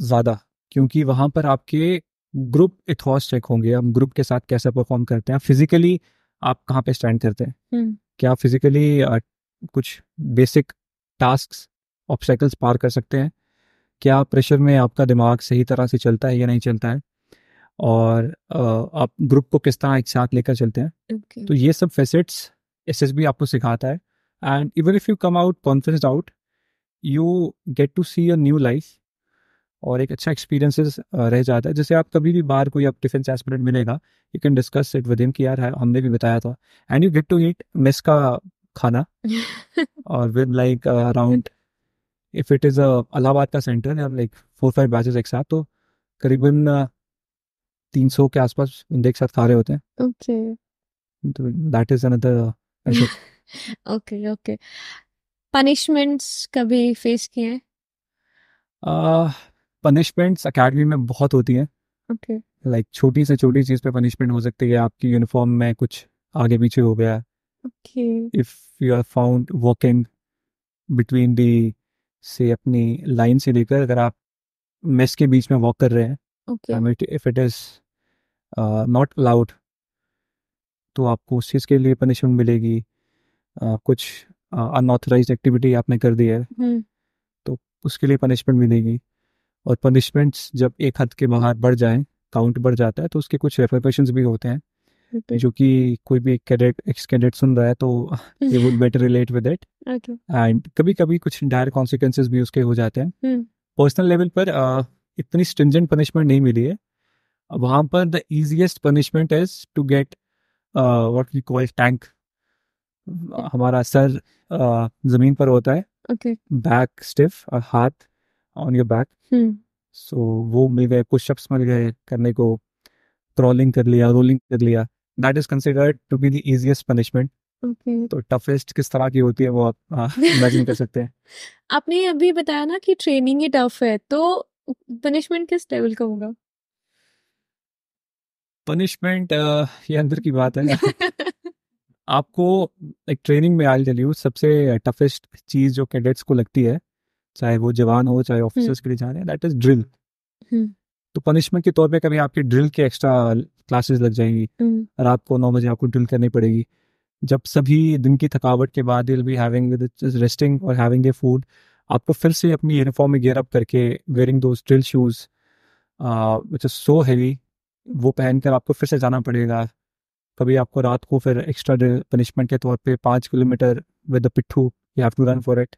Speaker 2: ज़्यादा, क्योंकि वहाँ पर आपके ग्रुप इथॉस चेक होंगे, हम ग्रुप के साथ कैसे परफॉर्म करते हैं, फिजिकली आप कहाँ पे स्टैंड करते हैं, क्या फिजिकली कुछ बेसिक टास्क्स, ऑब्स्टेकल्स पार कर सकते हैं, क्या प्रेशर में आपका दिमाग सही तरह से चलता है या नहीं चलता है, और आप ग्रुप को किस तरह एक साथ लेकर चलते हैं।
Speaker 1: Okay.
Speaker 2: तो ये सब फैसेट्स एसएसबी आपको सिखाता है। And even if you come out confidence out, you get to see a new life, और एक अच्छा एक्सपीरियंसेस रह जाता है। जैसे आप कभी भी बाहर कोई आप डिफेंस एस्पिरेंट मिलेगा, you can discuss it with him कि यार हमने भी बताया था, and you get to eat mess का खाना, और with like around, if it is Allahabad का सेंटर, या लाइक 4-5 बैचेस एक साथ, तो करीबन 300 के आसपास बंदे एक साथ खा रहे होते हैं।
Speaker 1: Okay.
Speaker 2: तो that is another.
Speaker 1: Okay, okay. Punishments कभी फेस किए हैं?
Speaker 2: पनिशमेंट्स एकेडमी में बहुत होती हैं।
Speaker 1: Okay.
Speaker 2: लाइक छोटी से छोटी चीज़ पे पनिशमेंट हो सकती है। आपकी यूनिफॉर्म में कुछ आगे पीछे हो गया,
Speaker 1: Okay.
Speaker 2: If you are found walking between the, से अपनी लाइन से लेकर अगर आप मेस के बीच में वॉक कर रहे हैं,
Speaker 1: Okay.
Speaker 2: If it is not allowed, तो आपको उस चीज़ के लिए पनिशमेंट मिलेगी। कुछ अनऑथराइज्ड एक्टिविटी आपने कर दी है,
Speaker 1: हम्म.
Speaker 2: तो उसके लिए पनिशमेंट मिलेगी। और पनिशमेंट्स जब एक हद के बाहर बढ़ जाएं, काउंट बढ़ जाता है, तो उसके कुछ रेपरकशंस भी होते हैं,
Speaker 1: Okay.
Speaker 2: जो कि कोई भी कैडेट एक्स कैडेट सुन रहा है तो ये would better relate with it.
Speaker 1: Okay.
Speaker 2: And कभी कभी कुछ डायरेक्ट कॉन्सिक्वेंसेस भी उसके हो जाते हैं।
Speaker 1: हम्म.
Speaker 2: पर्सनल लेवल पर इतनी स्ट्रिंजेंट पनिशमेंट नहीं मिली है। वहाँ पर the easiest punishment is to get what we call tank. हमारा सर जमीन पर होता है,
Speaker 1: Okay.
Speaker 2: बैक स्टिफ, और हाथ on your back.
Speaker 1: Hmm.
Speaker 2: So वो मिल गए, पुशअप्स मिल गए करने को, क्रॉलिंग कर लिया, रोलिंग कर लिया। That is considered to be the easiest punishment.
Speaker 1: Okay.
Speaker 2: तो टफेस्ट किस तरह की होती है वो आप इमेजिन कर सकते हैं।
Speaker 1: आपने अभी बताया ना कि ट्रेनिंग ही टफ है, तो पनिशमेंट किस लेवल का होगा?
Speaker 2: पनिशमेंट ये अंदर की बात है। आपको एक ट्रेनिंग में आई टेल यू, सबसे टफेस्ट चीज जो कैडेट्स को लगती है, चाहे वो जवान हो चाहे ऑफिसर्स के लिए जा रहे हैं, दैट इज ड्रिल।
Speaker 1: हम्म.
Speaker 2: तो पनिशमेंट के तौर पे कभी आपकी ड्रिल के एक्स्ट्रा क्लासेस लग जाएंगी,
Speaker 1: हम्म.
Speaker 2: रात को 9 बजे आपको ड्रिल करनी पड़ेगी, जब सभी दिन की थकावट के बाद will be having with resting और हैविंग देयर फूड, आपको फिर से अपनी यूनिफॉर्म में गियर अप करके, wearing those drill shoes which is so heavy, वो पहनकर आपको फिर से जाना पड़ेगा। कभी आपको रात को फिर एक्स्ट्रा पनिशमेंट के तौर पे 5 किलोमीटर विद द पिट्ठू you have to run for it.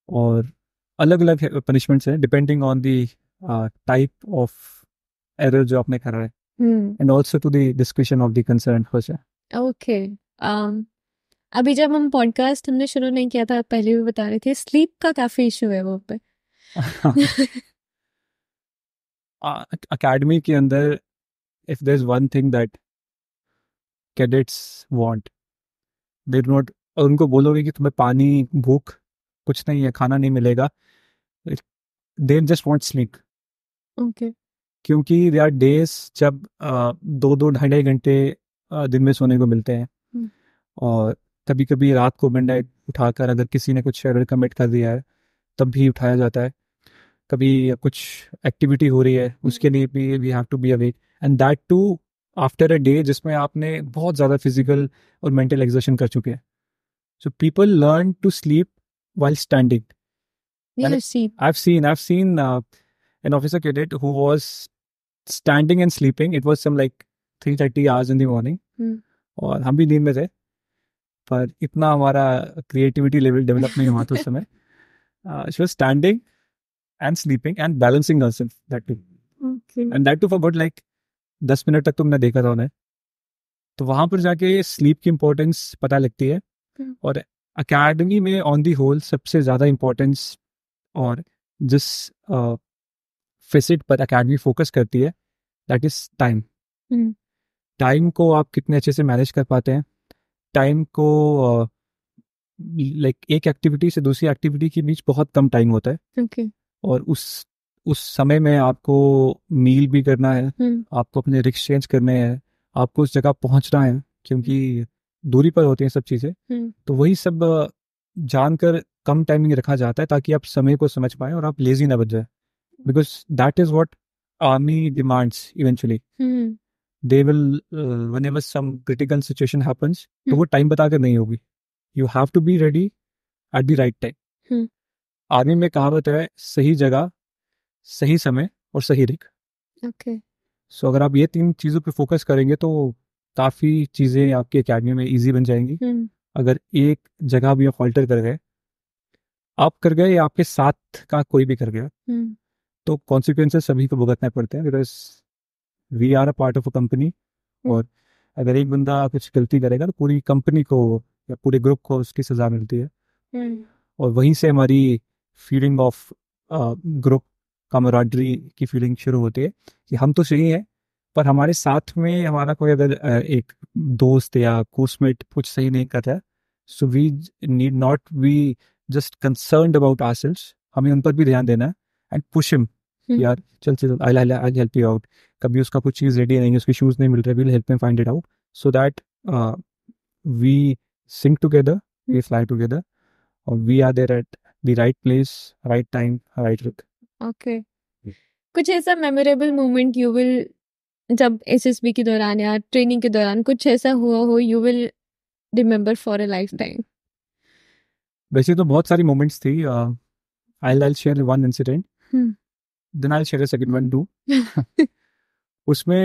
Speaker 2: और अलग अलग पनिशमेंट्स हैं depending on the type of error जो आपने करा है,
Speaker 1: hmm.
Speaker 2: And also to the description of the concern person.
Speaker 1: Okay. अभी जब हम पॉडकास्ट हमने शुरू नहीं किया था, आप पहले भी बता रहे थे स्लीप का काफी इशू है वो पे.
Speaker 2: अकेडमी के अंदर, if there is one thing that cadets want, they do not, और उनको बोलोगे कि तुम्हें पानी, भूख कुछ नहीं है, खाना नहीं मिलेगा, they just want sleep.
Speaker 1: Okay.
Speaker 2: क्योंकि दे आर डेज जब 2-2 ढाई घंटे दिन में सोने को मिलते हैं,
Speaker 1: हम्म.
Speaker 2: और कभी कभी रात को मिडनाइट उठाकर अगर किसी ने कुछ एरर कमिट कर दिया है तब भी उठाया जाता है। कभी कुछ एक्टिविटी हो रही है उसके लिए भी we have to be awake, and that too after a day जिसमें आपने बहुत ज़्यादा फिजिकल और मेंटल एक्सर्शन कर चुके हैं। So people learn to sleep while standing. And
Speaker 1: Yes, see.
Speaker 2: I've seen an officer cadet who was standing and sleeping. It was some like 3:30 hours in the morning. और हम भी नींद में थे, पर इतना हमारा क्रिएटिविटी लेवल डेवलप नहीं हुआ था उस समय। She was standing and sleeping and balancing herself, that too.
Speaker 1: Okay.
Speaker 2: And that too for about like 10 minute तक तुमने देखा था उन्हें। तो वहाँ पर जाके स्लीप की इम्पोर्टेंस पता लगती है। और अकेडमी में ऑन दी होल सबसे ज़्यादा इम्पोर्टेंस और जिस फेसिट पर अकेडमी फोकस करती है, दैट इज टाइम। टाइम को आप कितने अच्छे से मैनेज कर पाते हैं, टाइम को लाइक एक एक्टिविटी से दूसरी एक्टिविटी के बीच बहुत कम टाइम होता है।
Speaker 1: Okay.
Speaker 2: और उस समय में आपको मील भी करना है, आपको अपने रिक्स चेंज करने हैं, आपको उस जगह पहुंचना है, क्योंकि दूरी पर होती हैं सब चीज़ें। तो वही सब जानकर कम टाइमिंग रखा जाता है ताकि आप समय को समझ पाए और आप लेजी ना बन जाए, because that is what army demands eventually. They will whenever some critical situation happens, तो वो टाइम बताकर नहीं होगी, you have to be ready at the right time.
Speaker 1: Hmm.
Speaker 2: Army में कहावत है, सही जगह, सही समय और सही रिक.
Speaker 1: ओके.
Speaker 2: सो अगर आप ये 3 चीज़ों पे फोकस करेंगे तो काफ़ी चीज़ें आपकी एकेडमी में इजी बन जाएंगी.
Speaker 1: हम्म.
Speaker 2: अगर एक जगह भी आप फॉल्टर कर गए, आप कर गए या आपके साथ का कोई भी कर गया,
Speaker 1: हम्म.
Speaker 2: तो कॉन्सिक्वेंसेस सभी को भुगतने पड़ते हैं, because we are a part of a company. और अगर एक बंदा कुछ गलती करेगा तो पूरी कंपनी को या पूरे ग्रुप को उसकी सजा मिलती है.
Speaker 1: हम्म.
Speaker 2: और वहीं से हमारी फीलिंग ऑफ ग्रुप कामराडरी की फीलिंग शुरू होती है कि हम तो सही हैं, पर हमारे साथ में हमारा कोई अगर एक दोस्त या कोर्समेट कुछ सही नहीं कर रहा है, so we need not be just concerned about ourselves. हमें उन पर भी ध्यान देना है एंड पुश हिम. यार चल चल, आई हेल्प यू आउट. कभी उसका कुछ चीज़ रेडी नहीं है, उसके शूज़ नहीं मिल रहे, will help him find it out, so that we sync together, we fly together, और we are there at the right place, right time, right look.
Speaker 1: Okay. कुछ ऐसा मेमोरेबल मोमेंट यू विल, जब SSB के दौरान या training के दौरान कुछ ऐसा हुआ हो, you will remember for a life time?
Speaker 2: वैसे तो बहुत सारी मोमेंट्स थी. I'll share one incident, then I'll share a second one too. उसमें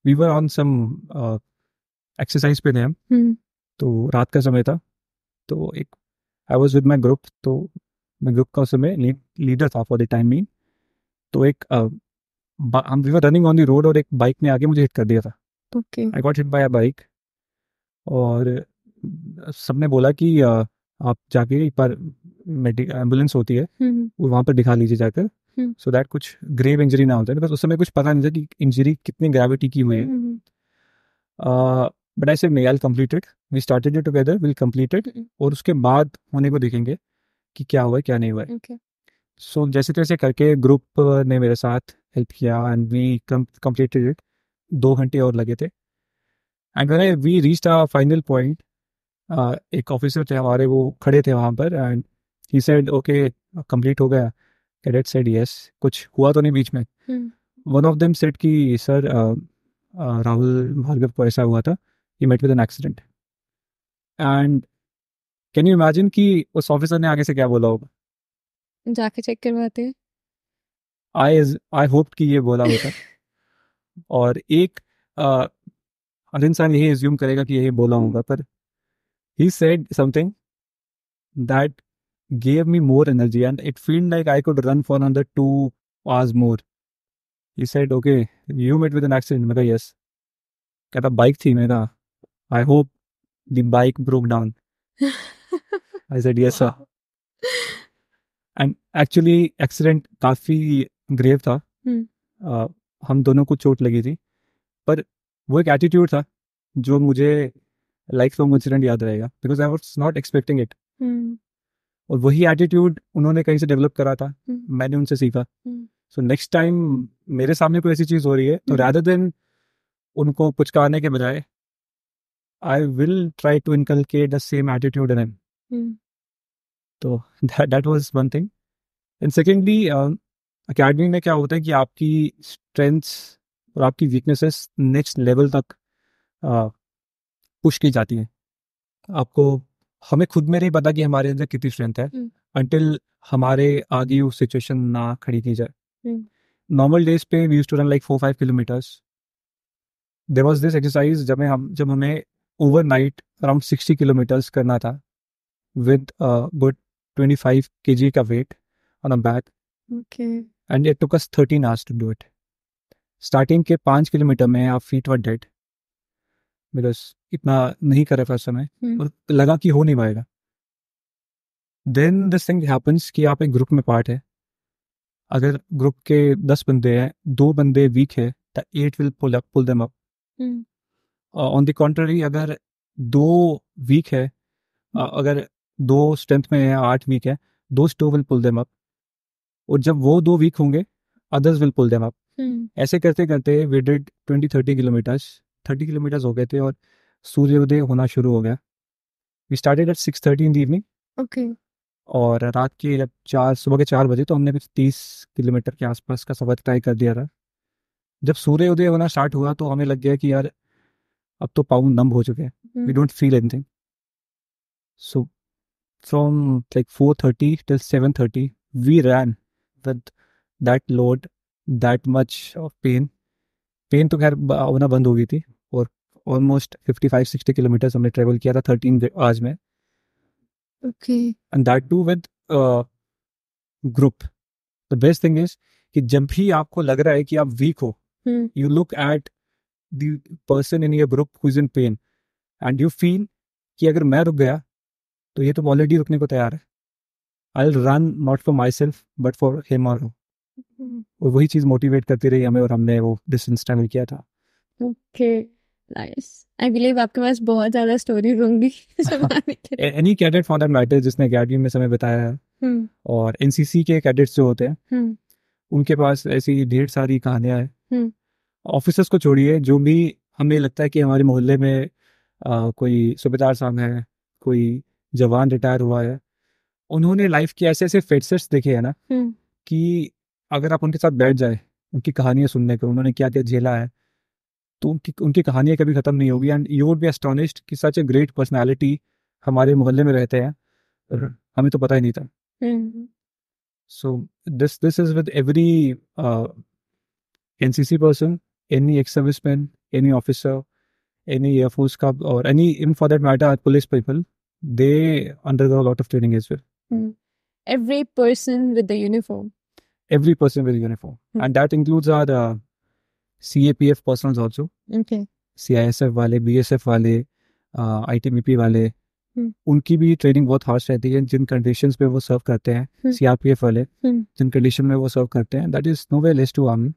Speaker 2: we were on some exercise पे थे हम. तो रात का समय था. तो एक I was with my group. तो मैं ग्रुप का उस समय लीडर था फॉर द टाइम बीइंग. तो एक हम we were running on the road और एक बाइक ने आके मुझे हिट कर दिया था.
Speaker 1: Okay.
Speaker 2: I got hit by a bike. और सबने बोला कि आप जाके एक बार एम्बुलेंस होती है वहाँ पर दिखा लीजिए जाकर, सो दैट कुछ ग्रेव इंजरी ना होता है. बिकॉज उस समय कुछ पता नहीं था कि इंजरी कितनी ग्रेविटी की हुई है. बट आई सेड नहीं, I will complete it, we started it together, will complete it, और उसके बाद होने को देखेंगे कि क्या हुआ है क्या नहीं हुआ है. सो जैसे तैसे करके ग्रुप ने मेरे साथ हेल्प किया एंड वी कंप्लीटेड इट. 2 घंटे और लगे थे. And when we reached a final point, एक ऑफिसर थे हमारे, वो खड़े थे वहाँ पर and he said okay complete हो गया. कैडेट सेड यस, कुछ हुआ तो नहीं बीच में. वन ऑफ देम सेड कि सर राहुल भार्गव को ऐसा हुआ था, he met with an accident. And can you imagine कि उस ऑफिसर ने आगे से क्या बोला होगा?
Speaker 1: जाके चेक करवाते हैं.
Speaker 2: आई होप कि ये बोला होता. और एक हर इंसान यही एज्यूम करेगा कि यही बोला होगा, पर he said something that gave me more energy and it felt like I could run for another 2 hours more. He said, okay, you met with an accident. मैं कहा yes. कहता बाइक थी. मैं कहा I hope the bike broke down. I said yes sir. And actually accident काफ़ी grave था. हम दोनों को चोट लगी थी, पर वो एक एटीट्यूड था जो मुझे लाइफ लॉन्ग इंसिडेंट याद रहेगा, because I was not expecting it. और वही एटीट्यूड उन्होंने कहीं से डेवलप करा था, मैंने उनसे सीखा. सो नेक्स्ट टाइम मेरे सामने कोई ऐसी चीज़ हो रही है तो रैदर देन उनको पुचकारने के बजाय I will try to inculcate the same attitude in him. तो that was one thing. And secondly academy में क्या होता है कि आपकी स्ट्रेंथ्स और आपकी वीकनेसेस नेक्स्ट लेवल तक पुश की जाती है. आपको, हमें खुद में नहीं पता कि हमारे अंदर कितनी स्ट्रेंथ है अंटिल हमारे आगे वो सिचुएशन ना खड़ी की जाए. नॉर्मल डेज पे we used to run like 4-5 kilometres. There was this exercise जब हमें ओवरनाइट अराउंड 60 किलोमीटर्स करना था विद गुड 25 kg का weight on a back. And it took us 13 hours to do it. Starting के 5 kilometre में आप feet were dead, because इतना नहीं कर रहा था उस समय, और लगा कि हो नहीं पाएगा. देन दिस थिंग हैपेंस कि आप एक ग्रुप में पार्ट है. अगर ग्रुप के 10 बंदे हैं, 2 बंदे वीक है, the 8 will pull them up. On the contrary, अगर 2 वीक है, अगर 2 स्ट्रेंथ में है, 8 वीक है, those 2 will pull them up. और जब वो 2 वीक होंगे, others will pull them up. ऐसे करते करते वी डिड 20-30 किलोमीटर्स. 30 किलोमीटर्स हो गए थे और सूर्योदय होना शुरू हो गया. We started at 6:30 in the evening.
Speaker 1: Okay.
Speaker 2: और रात के जब सुबह के 4 बजे, तो हमने कुछ 30 किलोमीटर के आसपास का सफर तय कर दिया था. जब सूर्योदय होना स्टार्ट हुआ तो हमें लग गया कि यार अब तो पाँव नम हो चुके हैं, we don't feel anything. So from like 4:30 till 7:30 we ran with that load, that much of pain तो खैर होना बंद हो गई थी। और ऑलमोस्ट 55-60 किलोमीटर्स हमने ट्रेवल किया था 13 आवर्स में,
Speaker 1: okay
Speaker 2: and that too with group. The best thing is कि जब भी आपको लग रहा है कि आप वीक हो, you look at the person in your group who is in pen and you feel कि अगर मैं रुक गया तो ये तो ऑलरेडी रुकने को तैयार है। I will run not for my self but for him और her। और वही चीज़ मोटिवेट करती रही हमें, और हमने वो डिस्टेंस ट्रैवल किया था।
Speaker 1: Okay nice. आई बिलीव आपके पास बहुत ज्यादा स्टोरीज होंगी सुनाने के लिए।
Speaker 2: Any cadet for that matter जिसने अकेडमी में समय बिताया है,
Speaker 1: हम्म
Speaker 2: और एनसीसी के कैडेट्स जो होते हैं
Speaker 1: हम्म
Speaker 2: उनके पास ऐसी ढेर सारी कहानियां हैं।
Speaker 1: हम्म
Speaker 2: ऑफिसर्स को छोड़िए, जो भी हमें लगता है कि हमारे मोहल्ले में कोई सूबेदार साहब है, कोई जवान रिटायर हुआ है, उन्होंने लाइफ के ऐसे ऐसे फेट्स देखे हैं ना
Speaker 1: हम्म
Speaker 2: कि अगर आप उनके साथ बैठ जाए उनकी कहानियां सुनने को, उन्होंने क्या क्या झेला है, तो उनकी उनकी कहानियां कभी खत्म नहीं होगी। And you would be astonished कि सच ए ग्रेट पर्सनालिटी हमारे मोहल्ले में रहते हैं, और हमें तो पता ही नहीं था।
Speaker 1: Hmm
Speaker 2: so this is with every NCC person, any ex serviceman, any officer, any Air Force Cup, or any, even for that matter, police people, they undergo a lot of training as well.
Speaker 1: Every person with the uniform.
Speaker 2: Every person with a uniform. And that includes our CAPF personnel also.
Speaker 1: Okay.
Speaker 2: CISF वाले, BSF वाले, ITBP वाले, उनकी भी training बहुत harsh रहती है। जिन conditions पे वो सर्व करते हैं, CRPF वाले जिन कंडीशन में वो सर्व करते हैं, that is nowhere less to army.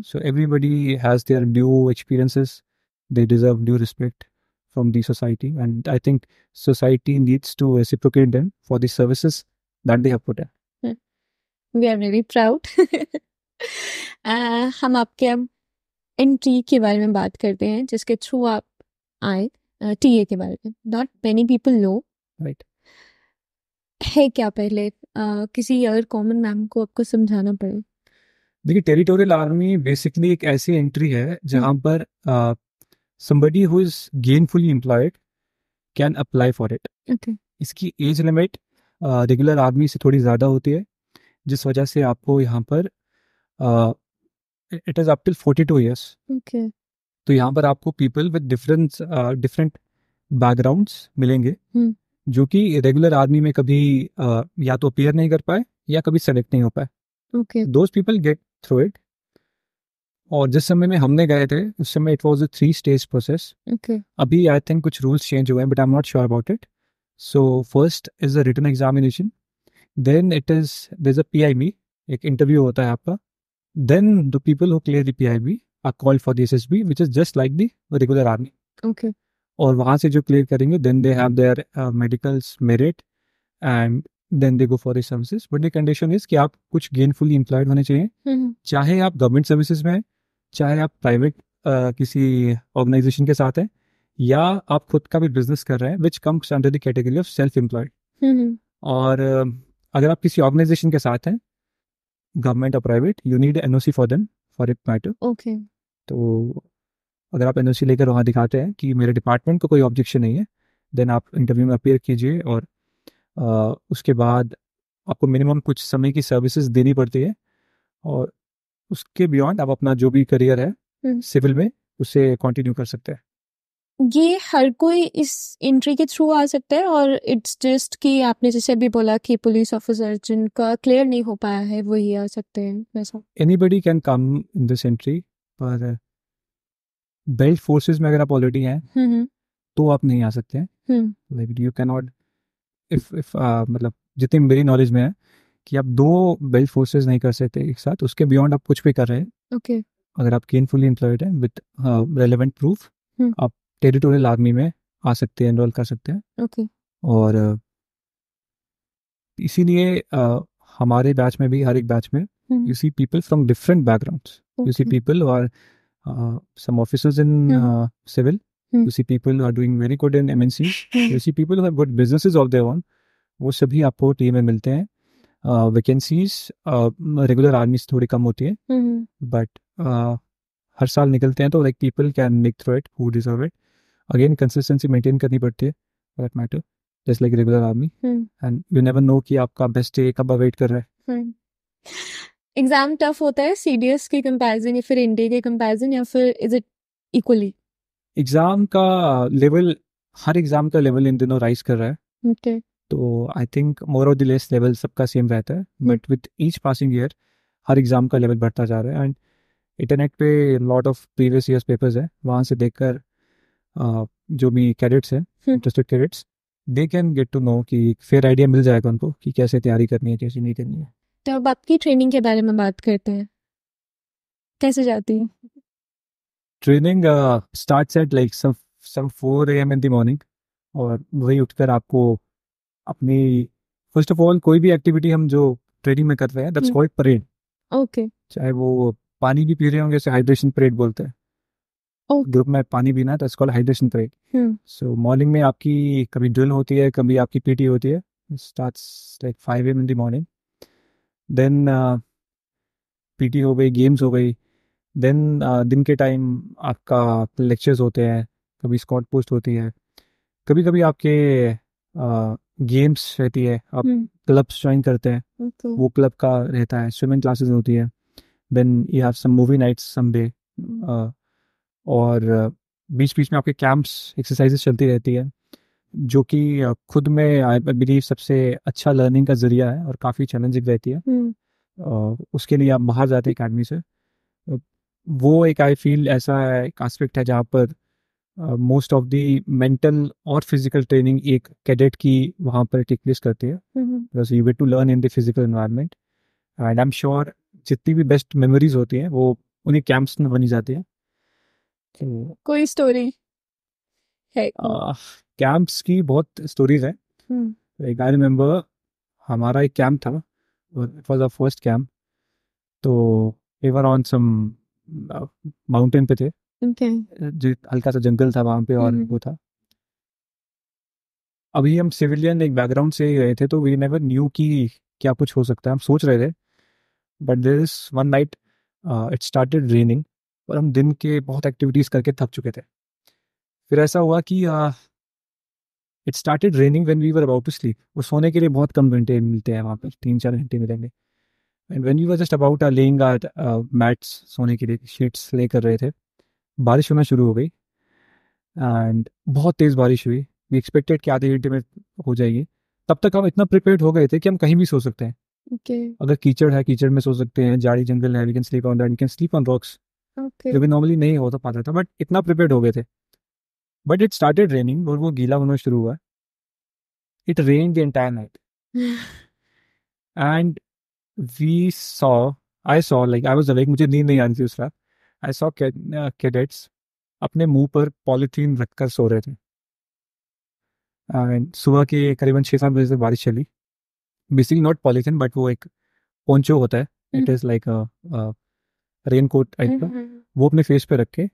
Speaker 2: So everybody has their due experiences. They deserve due respect from the society, and I think society needs to reciprocate them for the services that they have put in.
Speaker 1: We are very proud. हम आपके अब entry के बारे में बात करते हैं जिसके थ्रू आप आए, टीए के बारे में। Not many people know
Speaker 2: Right.
Speaker 1: है क्या पहले किसी अगर कॉमन मैम को आपको समझाना पड़े?
Speaker 2: देखिए, टेरिटोरियल आर्मी बेसिकली एक ऐसी एंट्री है जहाँ पर somebody who is gainfully employed can apply for it.
Speaker 1: Okay.
Speaker 2: इसकी एज लिमिट रेगुलर आर्मी से थोड़ी ज़्यादा होती है, जिस वजह से आपको यहाँ पर it is up till 42 years.
Speaker 1: Okay.
Speaker 2: तो यहाँ पर आपको पीपल विद डिफरेंट बैकग्राउंड्स मिलेंगे, जो कि रेगुलर आर्मी में कभी या तो अपीयर नहीं कर पाए या कभी सेलेक्ट नहीं हो पाए।
Speaker 1: Okay.
Speaker 2: Those people get through it. और जिस समय में हमने गए थे उस समय it was a 3 stage process.
Speaker 1: Okay.
Speaker 2: अभी आई थिंक कुछ रूल्स चेंज हुए हैं, but I am not sure about it. So first is a written examination, then there is a PIB, एक इंटरव्यू होता है आपका। Then the people who clear the PIB are called for the SSB, which is just like the regular army.
Speaker 1: Okay.
Speaker 2: और वहाँ से जो clear करेंगे then they have their medicals merit and then they go for the services. But the condition is कि आप कुछ gainfully employed होने चाहिए, चाहे आप गवर्नमेंट सर्विसेज में हैं, चाहे आप प्राइवेट किसी ऑर्गेनाइजेशन के साथ हैं, या आप खुद का भी बिजनेस कर रहे हैं, which comes under the category of self employed. और अगर आप किसी ऑर्गेनाइजेशन के साथ हैं, गवर्नमेंट और private, you need NOC for them for it matter.
Speaker 1: Okay.
Speaker 2: तो अगर आप NOC लेकर वहाँ दिखाते हैं कि मेरे डिपार्टमेंट को कोई ऑब्जेक्शन नहीं है, देन आप इंटरव्यू में अपीयर कीजिए। और उसके बाद आपको मिनिमम कुछ समय की सर्विसेज देनी पड़ती है, और उसके बियॉन्ड आप अपना जो भी करियर है सिविल में उसे कंटिन्यू कर सकते हैं।
Speaker 1: ये हर कोई इस एंट्री के थ्रू आ सकता है, और इट्स जस्ट कि आपने जैसे अभी बोला कि पुलिस ऑफिसर जिनका क्लियर नहीं हो पाया है वही आ सकते हैं, वैसा?
Speaker 2: Anybody can come in this entry, पर बेल्ट फोर्सेस में अगर आप ऑलरेडी हैं तो आप नहीं आ सकते हैं। Like you can not, if मतलब जितनी मेरी नॉलेज में है कि आप 2 बेल्ट फोर्सेस नहीं कर सकते एक साथ, उसके बियॉन्ड आप कुछ भी कर रहे हैं।
Speaker 1: Okay.
Speaker 2: अगर आप गेनफुली एम्प्लॉयड हैं विद रेलेवेंट प्रूफ, आप टेरिटोरियल आर्मी में आ सकते हैं, एनरोल कर सकते हैं।
Speaker 1: Okay.
Speaker 2: और इसीलिए हमारे बैच में भी, हर एक बैच में, you see people from different backgrounds. You see people who are some officers in civil. You see people who are doing very good in MNCs. You see people who have good businesses of their own. वो सभी आपको team में मिलते हैं। Vacancies regular army से थोड़ी कम होती है, बट हर साल निकलते हैं, तो like people can make through it who deserve it. Again consistency maintain करनी पड़ती है for that matter. Just like regular army, and you never know कि आपका बेस्ट डे कब अवेट कर रहा है।
Speaker 1: एग्जाम टफ होता है सीडीएस के कंपैरिजन या फिर इंडिया के कंपैरिजन, या फिर इज इट इक्वली?
Speaker 2: एग्जाम का लेवल, हर एग्जाम का लेवल इन दिनों राइज कर रहा है।
Speaker 1: ओके।
Speaker 2: तो आई थिंक मोर और द लेस लेवल सबका सेम रहता है, but with each passing year हर एग्जाम का लेवल बढ़ता जा रहा है। एंड इंटरनेट पे lot of previous years papers है, वहाँ से देखकर जो भी कैडेट्स हैं, interested cadets, they can get to know कि फेयर आइडिया मिल जाएगा उनको कि कैसे तैयारी करनी है, कैसे नहीं करनी है।
Speaker 1: तो अब आपकी ट्रेनिंग के बारे में बात करते हैं, कैसे जाती है?
Speaker 2: Training starts at like some 4 AM in the morning, और वही उठकर आपको अपनी, फर्स्ट ऑफ ऑल कोई भी एक्टिविटी हम जो ट्रेनिंग में कर रहे हैं दैट्स कॉल्ड परेड।
Speaker 1: ओके।
Speaker 2: चाहे वो पानी भी पी रहे होंगे, जैसे हाइड्रेशन परेड बोलते हैं, ग्रुप में पानी पीना है, that's called hydration parade. So morning में आपकी कभी ड्रिल होती है, कभी आपकी पीटी होती है, starts like 5 AM in the morning. Then PT हो गई, गेम्स हो गई। देन दिन के टाइम आपका लेक्चर्स होते हैं, कभी स्कॉट पोस्ट होती है, कभी कभी आपके गेम्स रहती है, आप क्लब्स ज्वाइन करते हैं, वो क्लब का रहता है, स्विमिंग क्लासेस होती है। Then you have some movie nights someday, और बीच बीच में आपके कैंप्स, एक्सरसाइजेस चलती रहती है, जो कि खुद में आई बिलीव सबसे अच्छा लर्निंग का जरिया है और काफ़ी चैलेंजिंग रहती है। उसके लिए आप बाहर जाते हैं अकेडमी से, वो एक आई फील ऐसा एक एस्पेक्ट है जहाँ पर मोस्ट ऑफ द मेंटल और फिजिकल ट्रेनिंग एक कैडेट की वहाँ पर टेक प्लेस करती है, because you get to learn in the physical environment. And I am sure जितनी भी बेस्ट मेमोरीज होती हैं वो उन्हीं कैंप्स में बनी जाती है।
Speaker 1: कोई स्टोरी है?
Speaker 2: कैंप्स की बहुत स्टोरीज हैं। लाइक आई रिमेम्बर हमारा एक कैंप था, it was our first camp. तो we were on some mountain पे थे, जो हल्का सा जंगल था वहाँ पे, और वो था, अभी हम सिविलियन एक बैकग्राउंड से गए थे, तो वी नेवर न्यू कि क्या कुछ हो सकता है, हम सोच रहे थे। But there is one night it started raining, और हम दिन के बहुत एक्टिविटीज़ करके थक चुके थे। फिर ऐसा हुआ कि it started raining when we were about to sleep. वो सोने के लिए बहुत कम घंटे मिलते हैं वहाँ पर, 3-4 घंटे मिलेंगे। And when we were just about laying our mats, सोने के लिए शीट्स ले कर रहे थे, बारिश होना शुरू हो गई, एंड बहुत तेज़ बारिश हुई। वी एक्सपेक्टेड कि आधे घंटे में हो जाएगी। तब तक हम इतना प्रिपेयर्ड हो गए थे कि हम कहीं भी सो सकते हैं। अगर कीचड़ है, कीचड़ में सो सकते हैं, झाड़ी जंगल है, we can sleep on that, we can sleep on rocks, जो भी नॉर्मली नहीं होता पाता था, बट इतना प्रिपेयर्ड हो गए थे। बट इट स्टार्टेड रेनिंग, और वो गीला होना शुरू हुआ। It rain the entire night, and we saw I saw like I was awake, मुझे नींद नहीं आ रही थी उस रात। आई सॉ कैडेट्स अपने मुंह पर पॉलीथीन रखकर सो रहे थे। एंड सुबह के करीबन 6-7 बजे से बारिश चली। बेसिकली नॉट पॉलीथीन, बट वो एक पोंचो होता है, it is like rain coat type का, वो अपने फेस पे रख के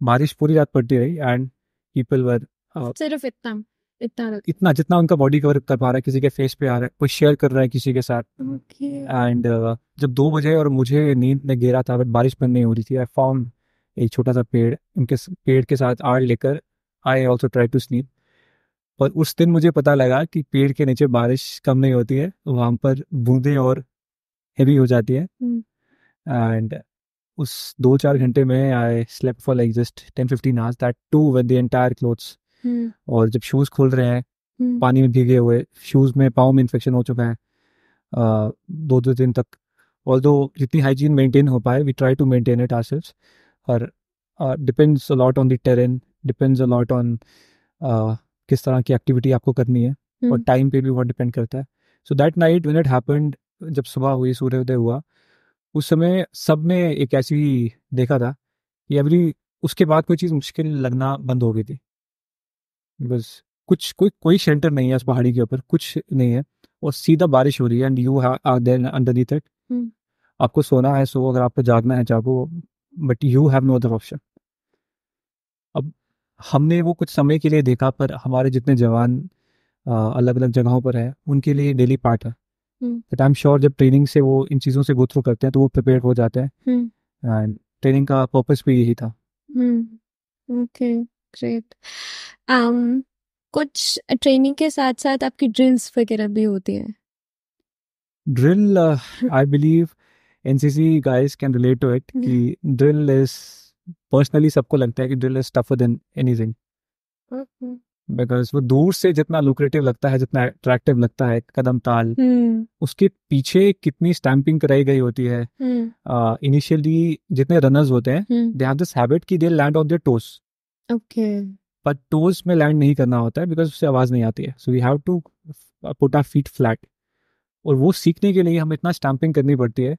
Speaker 2: बारिश पूरी रात पड़ती रही। एंड पीपल वर
Speaker 1: सिर्फ इतना
Speaker 2: इतना जितना उनका बॉडी कवर कर पा रहा है, किसी के फेस पे आ रहा है, कोई शेयर कर रहा है किसी के साथ। एंड जब 2 बजे और मुझे नींद में घेरा था, बट बारिश बंद नहीं हो रही थी, आई फाउंड एक छोटा सा पेड़, उनके पेड़ के साथ आड़ लेकर I also try to sleep. पर उस दिन मुझे पता लगा कि पेड़ के नीचे बारिश कम नहीं होती है, वहाँ पर बूंदें और हैवी हो जाती है। एंड उस 2-4 घंटे में I slept for like just 10-15 hours, that too with the entire clothes. और जब शूज़ खोल रहे हैं पानी में भीगे हुए, शूज़ में पाँव में इन्फेक्शन हो चुका है 2-2 दिन तक। ऑल्दो जितनी हाइजीन मेंटेन हो पाए, we try to maintain it ourselves, और depends a lot on the terrain, depends a lot on किस तरह की एक्टिविटी आपको करनी है, और टाइम पे भी बहुत डिपेंड करता है। So that night when it happened, जब सुबह हुई, सूर्योदय हुआ, उस समय सब ने एक ऐसी देखा था कि एवरी उसके बाद कोई चीज़ मुश्किल लगना बंद हो गई थी। बस कुछ कोई शेल्टर नहीं है उस पहाड़ी के ऊपर, कुछ नहीं है, और सीधा बारिश हो रही है, and you are there underneath it. आपको सोना है सो, अगर आपको जागना है जागो, but you have no other option. अब हमने वो कुछ समय के लिए देखा, पर हमारे जितने जवान अलग अलग जगहों पर है, उनके लिए डेली पार्ट है। बट आई एम श्योर जब ट्रेनिंग से वो इन चीज़ों से गो थ्रू करते हैं तो वो प्रिपेयर हो जाते हैं, एंड ट्रेनिंग का पर्पस भी यही था।
Speaker 1: Okay, great. कुछ ट्रेनिंग के साथ साथ आपकी ड्रिल्स वगैरह भी होती हैं?
Speaker 2: Drill, I believe NCC guys can relate to it कि ड्रिल इज, पर्सनली सबको लगता है कि drill is tougher than anything, because वो दूर से जितना लुक्रेटिव लगता है, जितना अट्रैक्टिव लगता है कदम ताल, उसके पीछे कितनी स्टैंपिंग कराई गई होती है. इनिशियली जितने रनर्स होते हैं, दे हैव दिस हैबिट कि they land on their toes.
Speaker 1: Okay.
Speaker 2: पर टोस में लैंड नहीं करना होता है बिकॉज उससे आवाज नहीं आती है. So we have to put our feet flat. और वो सीखने के लिए हमें इतना स्टैंपिंग करनी पड़ती है,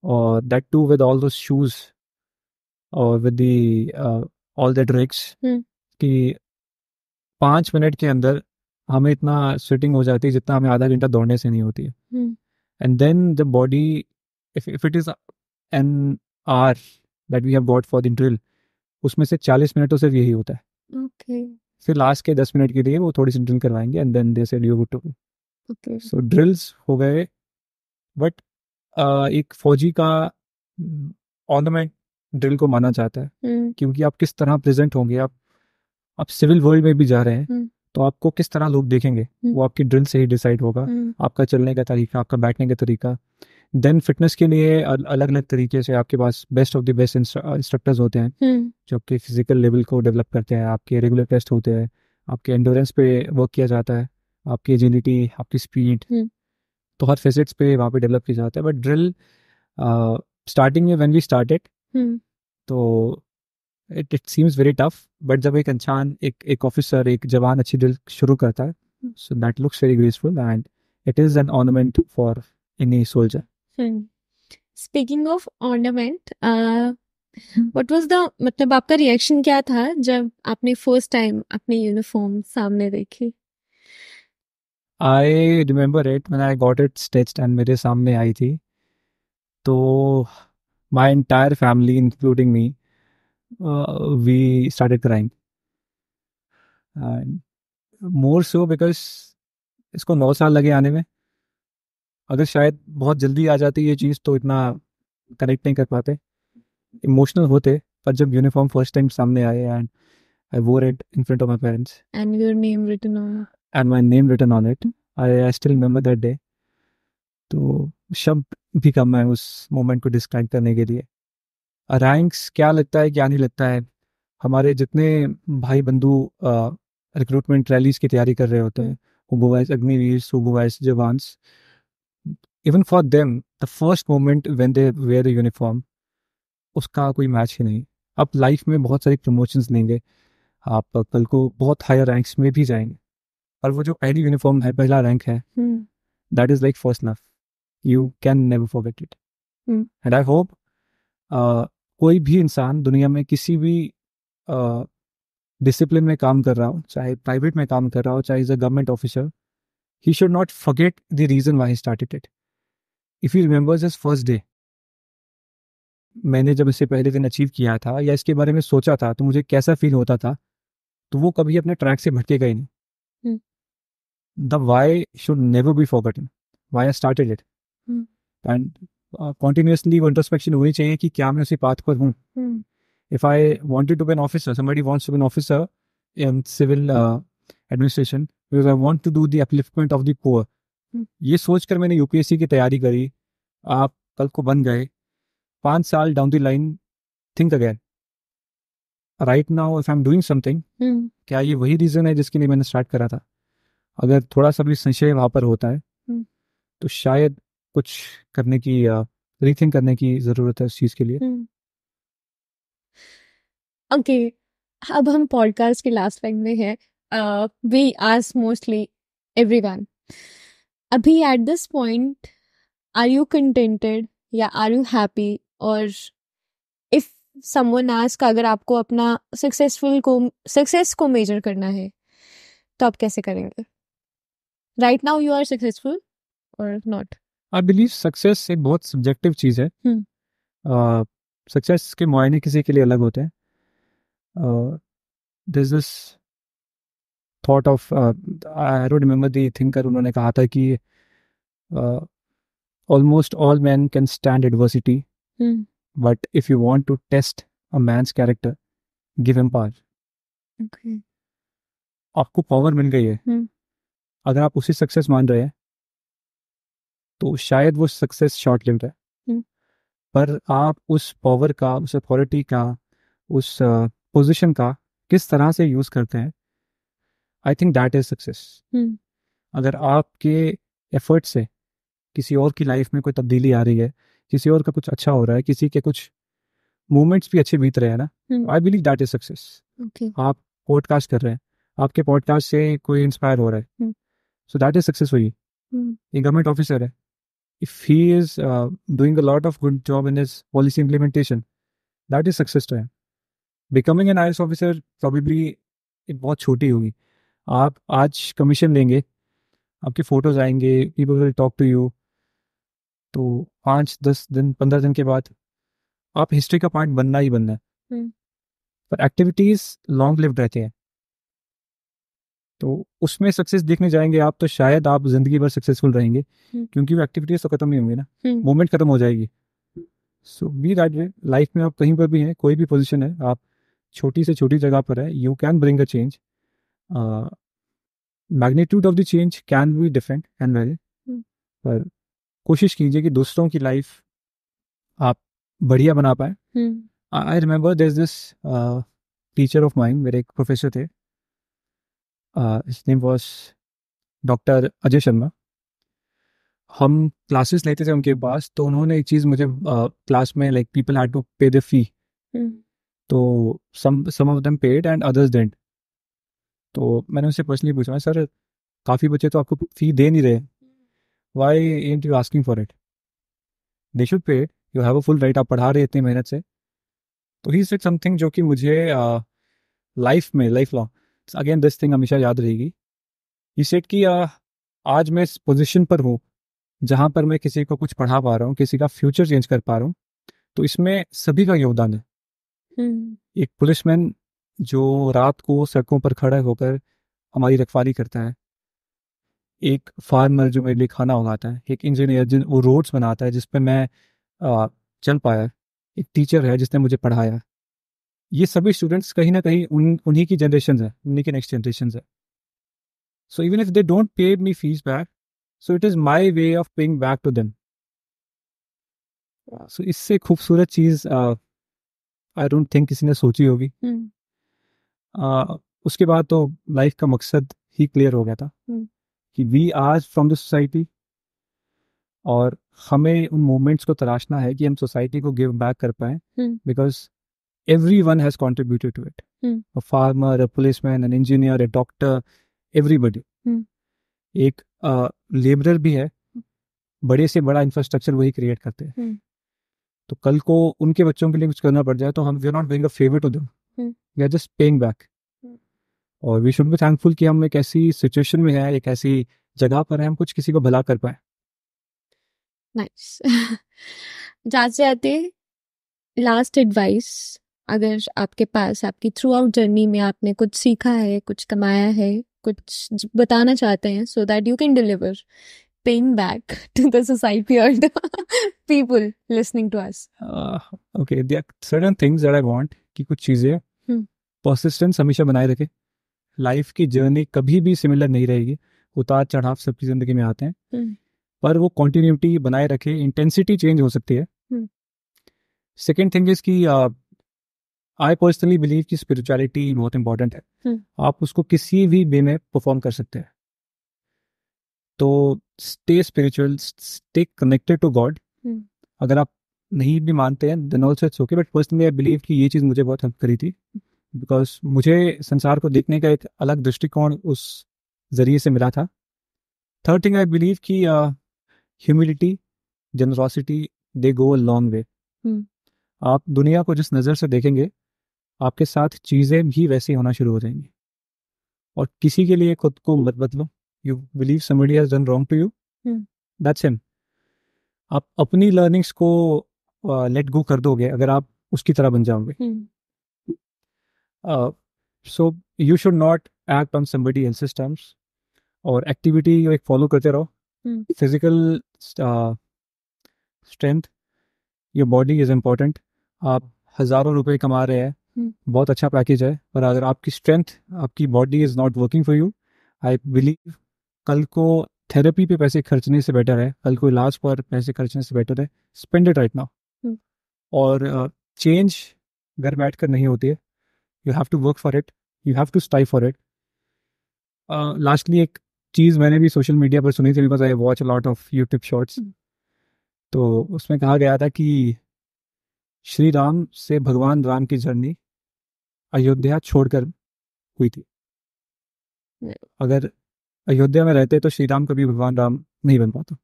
Speaker 2: और that too with all those shoes और with the all that tricks, कि 5 मिनट के अंदर हमें इतना स्वेटिंग हो जाती है जितना हमें आधा घंटा दौड़ने से नहीं होती है. And then the body, if it is an hour that we have got for the drill, उसमें से 40 मिनट तो सिर्फ यही होता है.
Speaker 1: ओके.
Speaker 2: फिर लास्ट के 10 मिनट के लिए वो थोड़ी सी ड्रिल करवाएंगे, and then they said you good to go.
Speaker 1: Okay.
Speaker 2: So drills हो गए. बट एक फौजी का ऑर्नामेंट ड्रिल को माना जाता है, क्योंकि आप किस तरह प्रेजेंट होंगे. आप सिविल वर्ल्ड में भी जा रहे हैं, तो आपको किस तरह लोग देखेंगे वो आपकी ड्रिल से ही डिसाइड होगा. आपका चलने का तरीका, आपका बैठने का तरीका. देन फिटनेस के लिए अलग अलग तरीके से आपके पास best of the best instructors होते हैं जो आपके फिजिकल लेवल को डेवलप करते हैं. आपके रेगुलर टेस्ट होते हैं, आपके एंडोरेंस पे वर्क किया जाता है, आपकी एजिलिटी, आपकी स्पीड, तो हर फेसेट्स पे वहाँ पे डेवलप किया जाता है. बट ड्रिल स्टार्टिंग में व्हेन वी स्टार्टेड, तो it seems very tough. But जब एक इंसान, एक ऑफिसर, एक जवान अच्छी ड्रिल शुरू करता है, so that looks very graceful and it is N ornament for any soldier.
Speaker 1: Speaking of ornament, what was the, मतलब आपका रिएक्शन क्या था जब आपने फर्स्ट टाइम अपनी यूनिफॉर्म सामने देखी?
Speaker 2: I remember it when I got it stitched and मेरे सामने आई थी, तो my entire family including me, we started crying. And more so because इसको 9 साल लगे आने में. अगर शायद बहुत जल्दी आ जाती ये चीज़ तो इतना कनेक्ट नहीं कर पाते, इमोशनल होते. पर जब यूनिफॉर्म फर्स्ट टाइम सामने आए and I wore it in front of my parents
Speaker 1: And your name written on it.
Speaker 2: And my name written on it, I still remember that day. तो शब्द भी कम है उस मोमेंट को डिस्क्राइब करने के लिए. रैंक्स क्या लगता है क्या नहीं लगता है, हमारे जितने भाई बंधु रिक्रूटमेंट रैलीज की तैयारी कर रहे होते हैं, हुबुवाइस अग्निवीर, हुबुवाइस jawans, even for them the first moment when they wear a uniform, उसका कोई मैच ही नहीं. आप लाइफ में बहुत सारी प्रमोशंस लेंगे, आप कल को बहुत हायर रैंक्स में भी जाएंगे, और वो जो पहली यूनिफॉर्म है, पहला रैंक है, that is like first love. You can never forget it. And I hope कोई भी इंसान दुनिया में किसी भी डिसिप्लिन में काम कर रहा हो, चाहे प्राइवेट में काम कर रहा हो, चाहे is a government officer, he should not forget the reason why he started it. If he remembers his first day, मैंने जब इसे पहले दिन अचीव किया था या इसके बारे में सोचा था तो मुझे कैसा फील होता था, तो वो कभी अपने ट्रैक से भटकेगा ही नहीं. The why should never be forgotten, why I started it. And continuously वो इंट्रोस्पेक्शन होनी चाहिए कि क्या मैं उसी पाथ पर हूँ. If I wanted to be an officer, somebody wants to be an officer in civil administration because I want to do the upliftment of the poor. ये सोचकर मैंने यूपीएससी की तैयारी करी. आप कल को बन गए, 5 साल down the line think again. Right now if I am doing something, क्या ये वही रीजन है जिसके लिए मैंने स्टार्ट करा था? अगर थोड़ा सा भी संशय वहां पर होता है तो शायद कुछ करने की, रीथिंक करने की जरूरत है उस चीज के लिए.
Speaker 1: ओके, अब हम पॉडकास्ट के लास्ट टाइम में हैं. वी आस्क मोस्टली एवरीवन, अभी at this point are you contented या आर यू हैप्पी? और इफ समवन आस्क, अगर आपको अपना सक्सेस को मेजर करना है तो आप कैसे करेंगे? Right now you are successful और नॉट?
Speaker 2: आई बिलीव सक्सेस एक बहुत सब्जेक्टिव चीज है. सक्सेस के मुआयने किसी के लिए अलग होते हैं. there's this thought of I don't remember the thinker, उन्होंने कहा था कि almost all men can stand adversity, but if you want to test a man's character, give him power.
Speaker 1: Okay.
Speaker 2: आपको पावर मिल गई है,
Speaker 1: हम्म,
Speaker 2: अगर आप उसी सक्सेस मान रहे हैं तो शायद वो सक्सेस शॉर्ट लिव्ड है।
Speaker 1: हम्म,
Speaker 2: पर आप उस पावर का, उस अथॉरिटी का, उस पोजीशन का किस तरह से यूज करते हैं, I think that is success.
Speaker 1: Hmm,
Speaker 2: अगर आपके एफर्ट से किसी और की लाइफ में कोई तब्दीली आ रही है, किसी और का कुछ अच्छा हो रहा है, किसी के कुछ मूवमेंट्स भी अच्छे बीत रहे हैं ना, I believe that is success.
Speaker 1: Okay,
Speaker 2: आप पॉडकास्ट कर रहे हैं, आपके पॉडकास्ट से कोई इंस्पायर हो रहा है,
Speaker 1: hmm,
Speaker 2: so that is success for you.
Speaker 1: Hmm,
Speaker 2: एक गवर्नमेंट ऑफिसर है, if he is doing a lot of good job in his policy implementation, that is success to him. Becoming an IAS officer probably एक बहुत छोटी होगी। आप आज commission लेंगे, आपके फोटोज आएंगे, people will talk to you, तो 5 10 दिन 15 दिन के बाद आप हिस्ट्री का पार्ट बनना ही बनना है।
Speaker 1: हम्म,
Speaker 2: पर एक्टिविटीज लॉन्ग लिव्ड रहते हैं, तो उसमें सक्सेस देखने जाएंगे आप तो शायद आप जिंदगी भर सक्सेसफुल रहेंगे,
Speaker 1: हम्म,
Speaker 2: क्योंकि वो एक्टिविटीज तो खत्म नहीं होंगी ना,
Speaker 1: हम्म,
Speaker 2: मोमेंट खत्म हो जाएगी। सो बी दैट वे, लाइफ में आप कहीं पर भी हैं, कोई भी पोजीशन है, आप छोटी से छोटी जगह पर है, you can bring a change. Magnitude of the change can be different and vary,
Speaker 1: hmm,
Speaker 2: पर कोशिश कीजिए कि दूसरों की लाइफ आप बढ़िया बना पाए।
Speaker 1: Hmm,
Speaker 2: I remember there this teacher of mine, मेरे एक प्रोफेसर थे, his name was doctor Ajay Sharma. हम क्लासेस लेते थे उनके पास, तो उन्होंने एक चीज़ मुझे क्लास में, like people had to pay the fee,
Speaker 1: hmm,
Speaker 2: तो some of them paid and others didn't. तो मैंने उससे पर्सनली पूछा, सर काफ़ी बच्चे तो आपको फी दे नहीं रहे, why ain't you asking for it, they should pay, you have a full right, आप पढ़ा रहे इतनी मेहनत से। तो ही सेड समथिंग जो कि मुझे लाइफ में, life long, again this thing हमेशा याद रहेगी। ही सेड कि आज मैं इस पोजिशन पर हूँ जहाँ पर मैं किसी को कुछ पढ़ा पा रहा हूँ, किसी का फ्यूचर चेंज कर पा रहा हूँ, तो इसमें सभी का योगदान है।
Speaker 1: हम्म,
Speaker 2: एक पुलिसमैन जो रात को सड़कों पर खड़ा होकर हमारी रखवाली करता है, एक फार्मर जो मेरे लिए खाना उगाता है, एक इंजीनियर जिन वो रोड्स बनाता है जिस पे मैं चल पाया, एक टीचर है जिसने मुझे पढ़ाया, ये सभी स्टूडेंट्स कहीं ना कहीं उन्हीं की जनरेशन है, उन्हीं की नेक्स्ट जनरेशन है। So even if they don't pay me fees back, so it is my way of paying back to them. So इससे खूबसूरत चीज़ आई डोंट थिंक किसी ने सोची होगी।
Speaker 1: हम्म,
Speaker 2: उसके बाद तो लाइफ का मकसद ही क्लियर हो गया था
Speaker 1: हम्म,
Speaker 2: कि we are from the society, और हमें उन मोमेंट्स को तराशना है कि हम सोसाइटी को गिव बैक कर पाए,
Speaker 1: hmm,
Speaker 2: because everyone has contributed to it,
Speaker 1: hmm,
Speaker 2: a farmer, a policeman, an engineer, a doctor, everybody.
Speaker 1: Hmm,
Speaker 2: एक लेबरर भी है, बड़े से बड़ा इंफ्रास्ट्रक्चर वही क्रिएट करते हैं।
Speaker 1: हम्म,
Speaker 2: तो कल को उनके बच्चों के लिए कुछ करना पड़ जाए तो हम we are not doing a favour to them,
Speaker 1: hmm,
Speaker 2: we are just paying back.
Speaker 1: Hmm.
Speaker 2: और वी शुड बी थैंकफुल कि हम एक ऐसी सिचुएशन में हैं, एक ऐसी जगह पर हैं, हम कुछ किसी को भला कर पाए।
Speaker 1: नाइस। जाते जाते लास्ट एडवाइस, अगर आपके पास आपकी थ्रू आउट जर्नी में आपने कुछ सीखा है, कुछ कमाया है, कुछ बताना चाहते हैं, so that you can deliver paying back to the society और the people listening to us.
Speaker 2: Okay, there are certain things that I want कि कुछ चीज़ें, परसिस्टेंस हमेशा बनाए रखें। लाइफ की जर्नी कभी भी सिमिलर नहीं रहेगी, उतार चढ़ाव सबकी ज़िंदगी में आते हैं, पर वो कॉन्टिन्यूटी बनाए रखें। इंटेंसिटी चेंज हो सकती है। सेकेंड थिंग इज कि आई पर्सनली बिलीव कि स्पिरिचुअलिटी बहुत इंपॉर्टेंट है। आप उसको किसी भी वे में परफॉर्म कर सकते हैं, तो stay spiritual, stay connected to God. अगर आप नहीं भी मानते हैं then also it's okay, but personally I believe कि ये चीज़ मुझे बहुत हेल्प करी थी, बिकॉज मुझे संसार को देखने का एक अलग दृष्टिकोण उस जरिए से मिला था। थर्ड थिंग आई बिलीव कि humility, generosity, they go a long way. आप दुनिया को जिस नज़र से देखेंगे, आपके साथ चीज़ें भी वैसी होना शुरू हो जाएंगी। और किसी के लिए खुद को मत बदलो। You believe somebody has done wrong to you, that's him. आप अपनी लर्निंग्स को लेट गो कर दोगे अगर आप उसकी तरह बन जाओगे। So you should not act on somebody else's terms, और एक्टिविटी एक फॉलो करते रहो। Physical strength, your body is important. आप हज़ारों रुपए कमा रहे हैं, बहुत अच्छा पैकेज है, पर अगर आपकी स्ट्रेंथ, आपकी body is not working for you, I believe कल को थेरेपी पे पैसे खर्चने से बेटर है, कल को इलाज पर पैसे खर्चने से बेटर है स्पेंड इट राइट नाउ। और चेंज घर बैठ कर नहीं होती है, you have to work for it, you have to strive for it. Lastly एक चीज़ मैंने भी सोशल मीडिया पर सुनी थी, because I watch a lot of YouTube shorts. तो उसमें कहा गया था कि श्री राम से भगवान राम की जर्नी अयोध्या छोड़कर हुई थी। अगर अयोध्या में रहते तो श्री राम कभी भगवान राम नहीं बन पाता।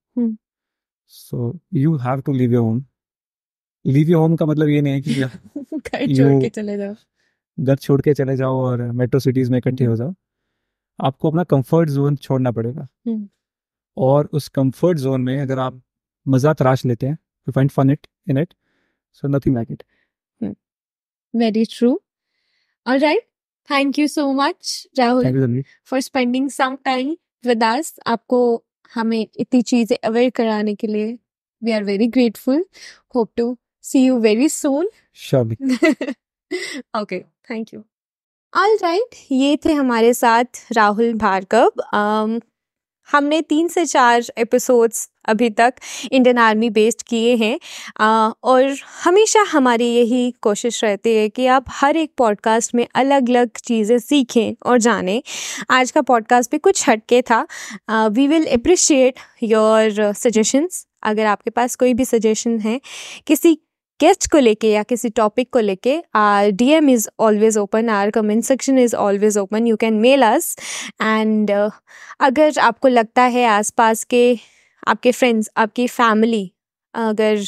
Speaker 2: So you have to leave your home. Leave your home का मतलब ये नहीं है कि
Speaker 1: घर छोड़ के चले जाओ,
Speaker 2: घर छोड़ के चले जाओ और मेट्रो सिटीज में इकट्ठे हो जाओ। आपको अपना कंफर्ट जोन छोड़ना पड़ेगा, और उस कंफर्ट जोन में अगर आप मजा तलाश लेते हैं, you find fun it in it, so nothing like it.
Speaker 1: Very true. Alright, thank you so much Rahul for spending some time with us. आपको हमें इतनी चीजें अवेयर कराने के लिए we are very grateful. Hope to see you very soon.
Speaker 2: Surely.
Speaker 1: Okay, thank you. Alright, ये थे हमारे साथ राहुल भार्गव। हमने 3 से 4 एपिसोड्स अभी तक इंडियन आर्मी बेस्ड किए हैं, और हमेशा हमारी यही कोशिश रहती है कि आप हर एक पॉडकास्ट में अलग अलग चीज़ें सीखें और जानें। आज का पॉडकास्ट भी कुछ हटके था। We will appreciate your suggestions. अगर आपके पास कोई भी सजेशन है किसी गेस्ट को लेके या किसी टॉपिक को लेके, DM is always open, our comment section is always open, you can mail us. And अगर आपको लगता है आसपास के आपके फ्रेंड्स, आपकी फैमिली अगर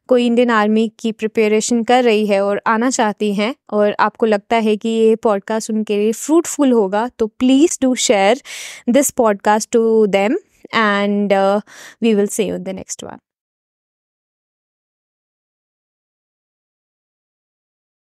Speaker 1: कोई इंडियन आर्मी की प्रिपरेशन कर रही है और आना चाहती हैं, और आपको लगता है कि ये पॉडकास्ट उनके लिए फ्रूटफुल होगा, तो please do share this podcast to them, and we will see you in the next one.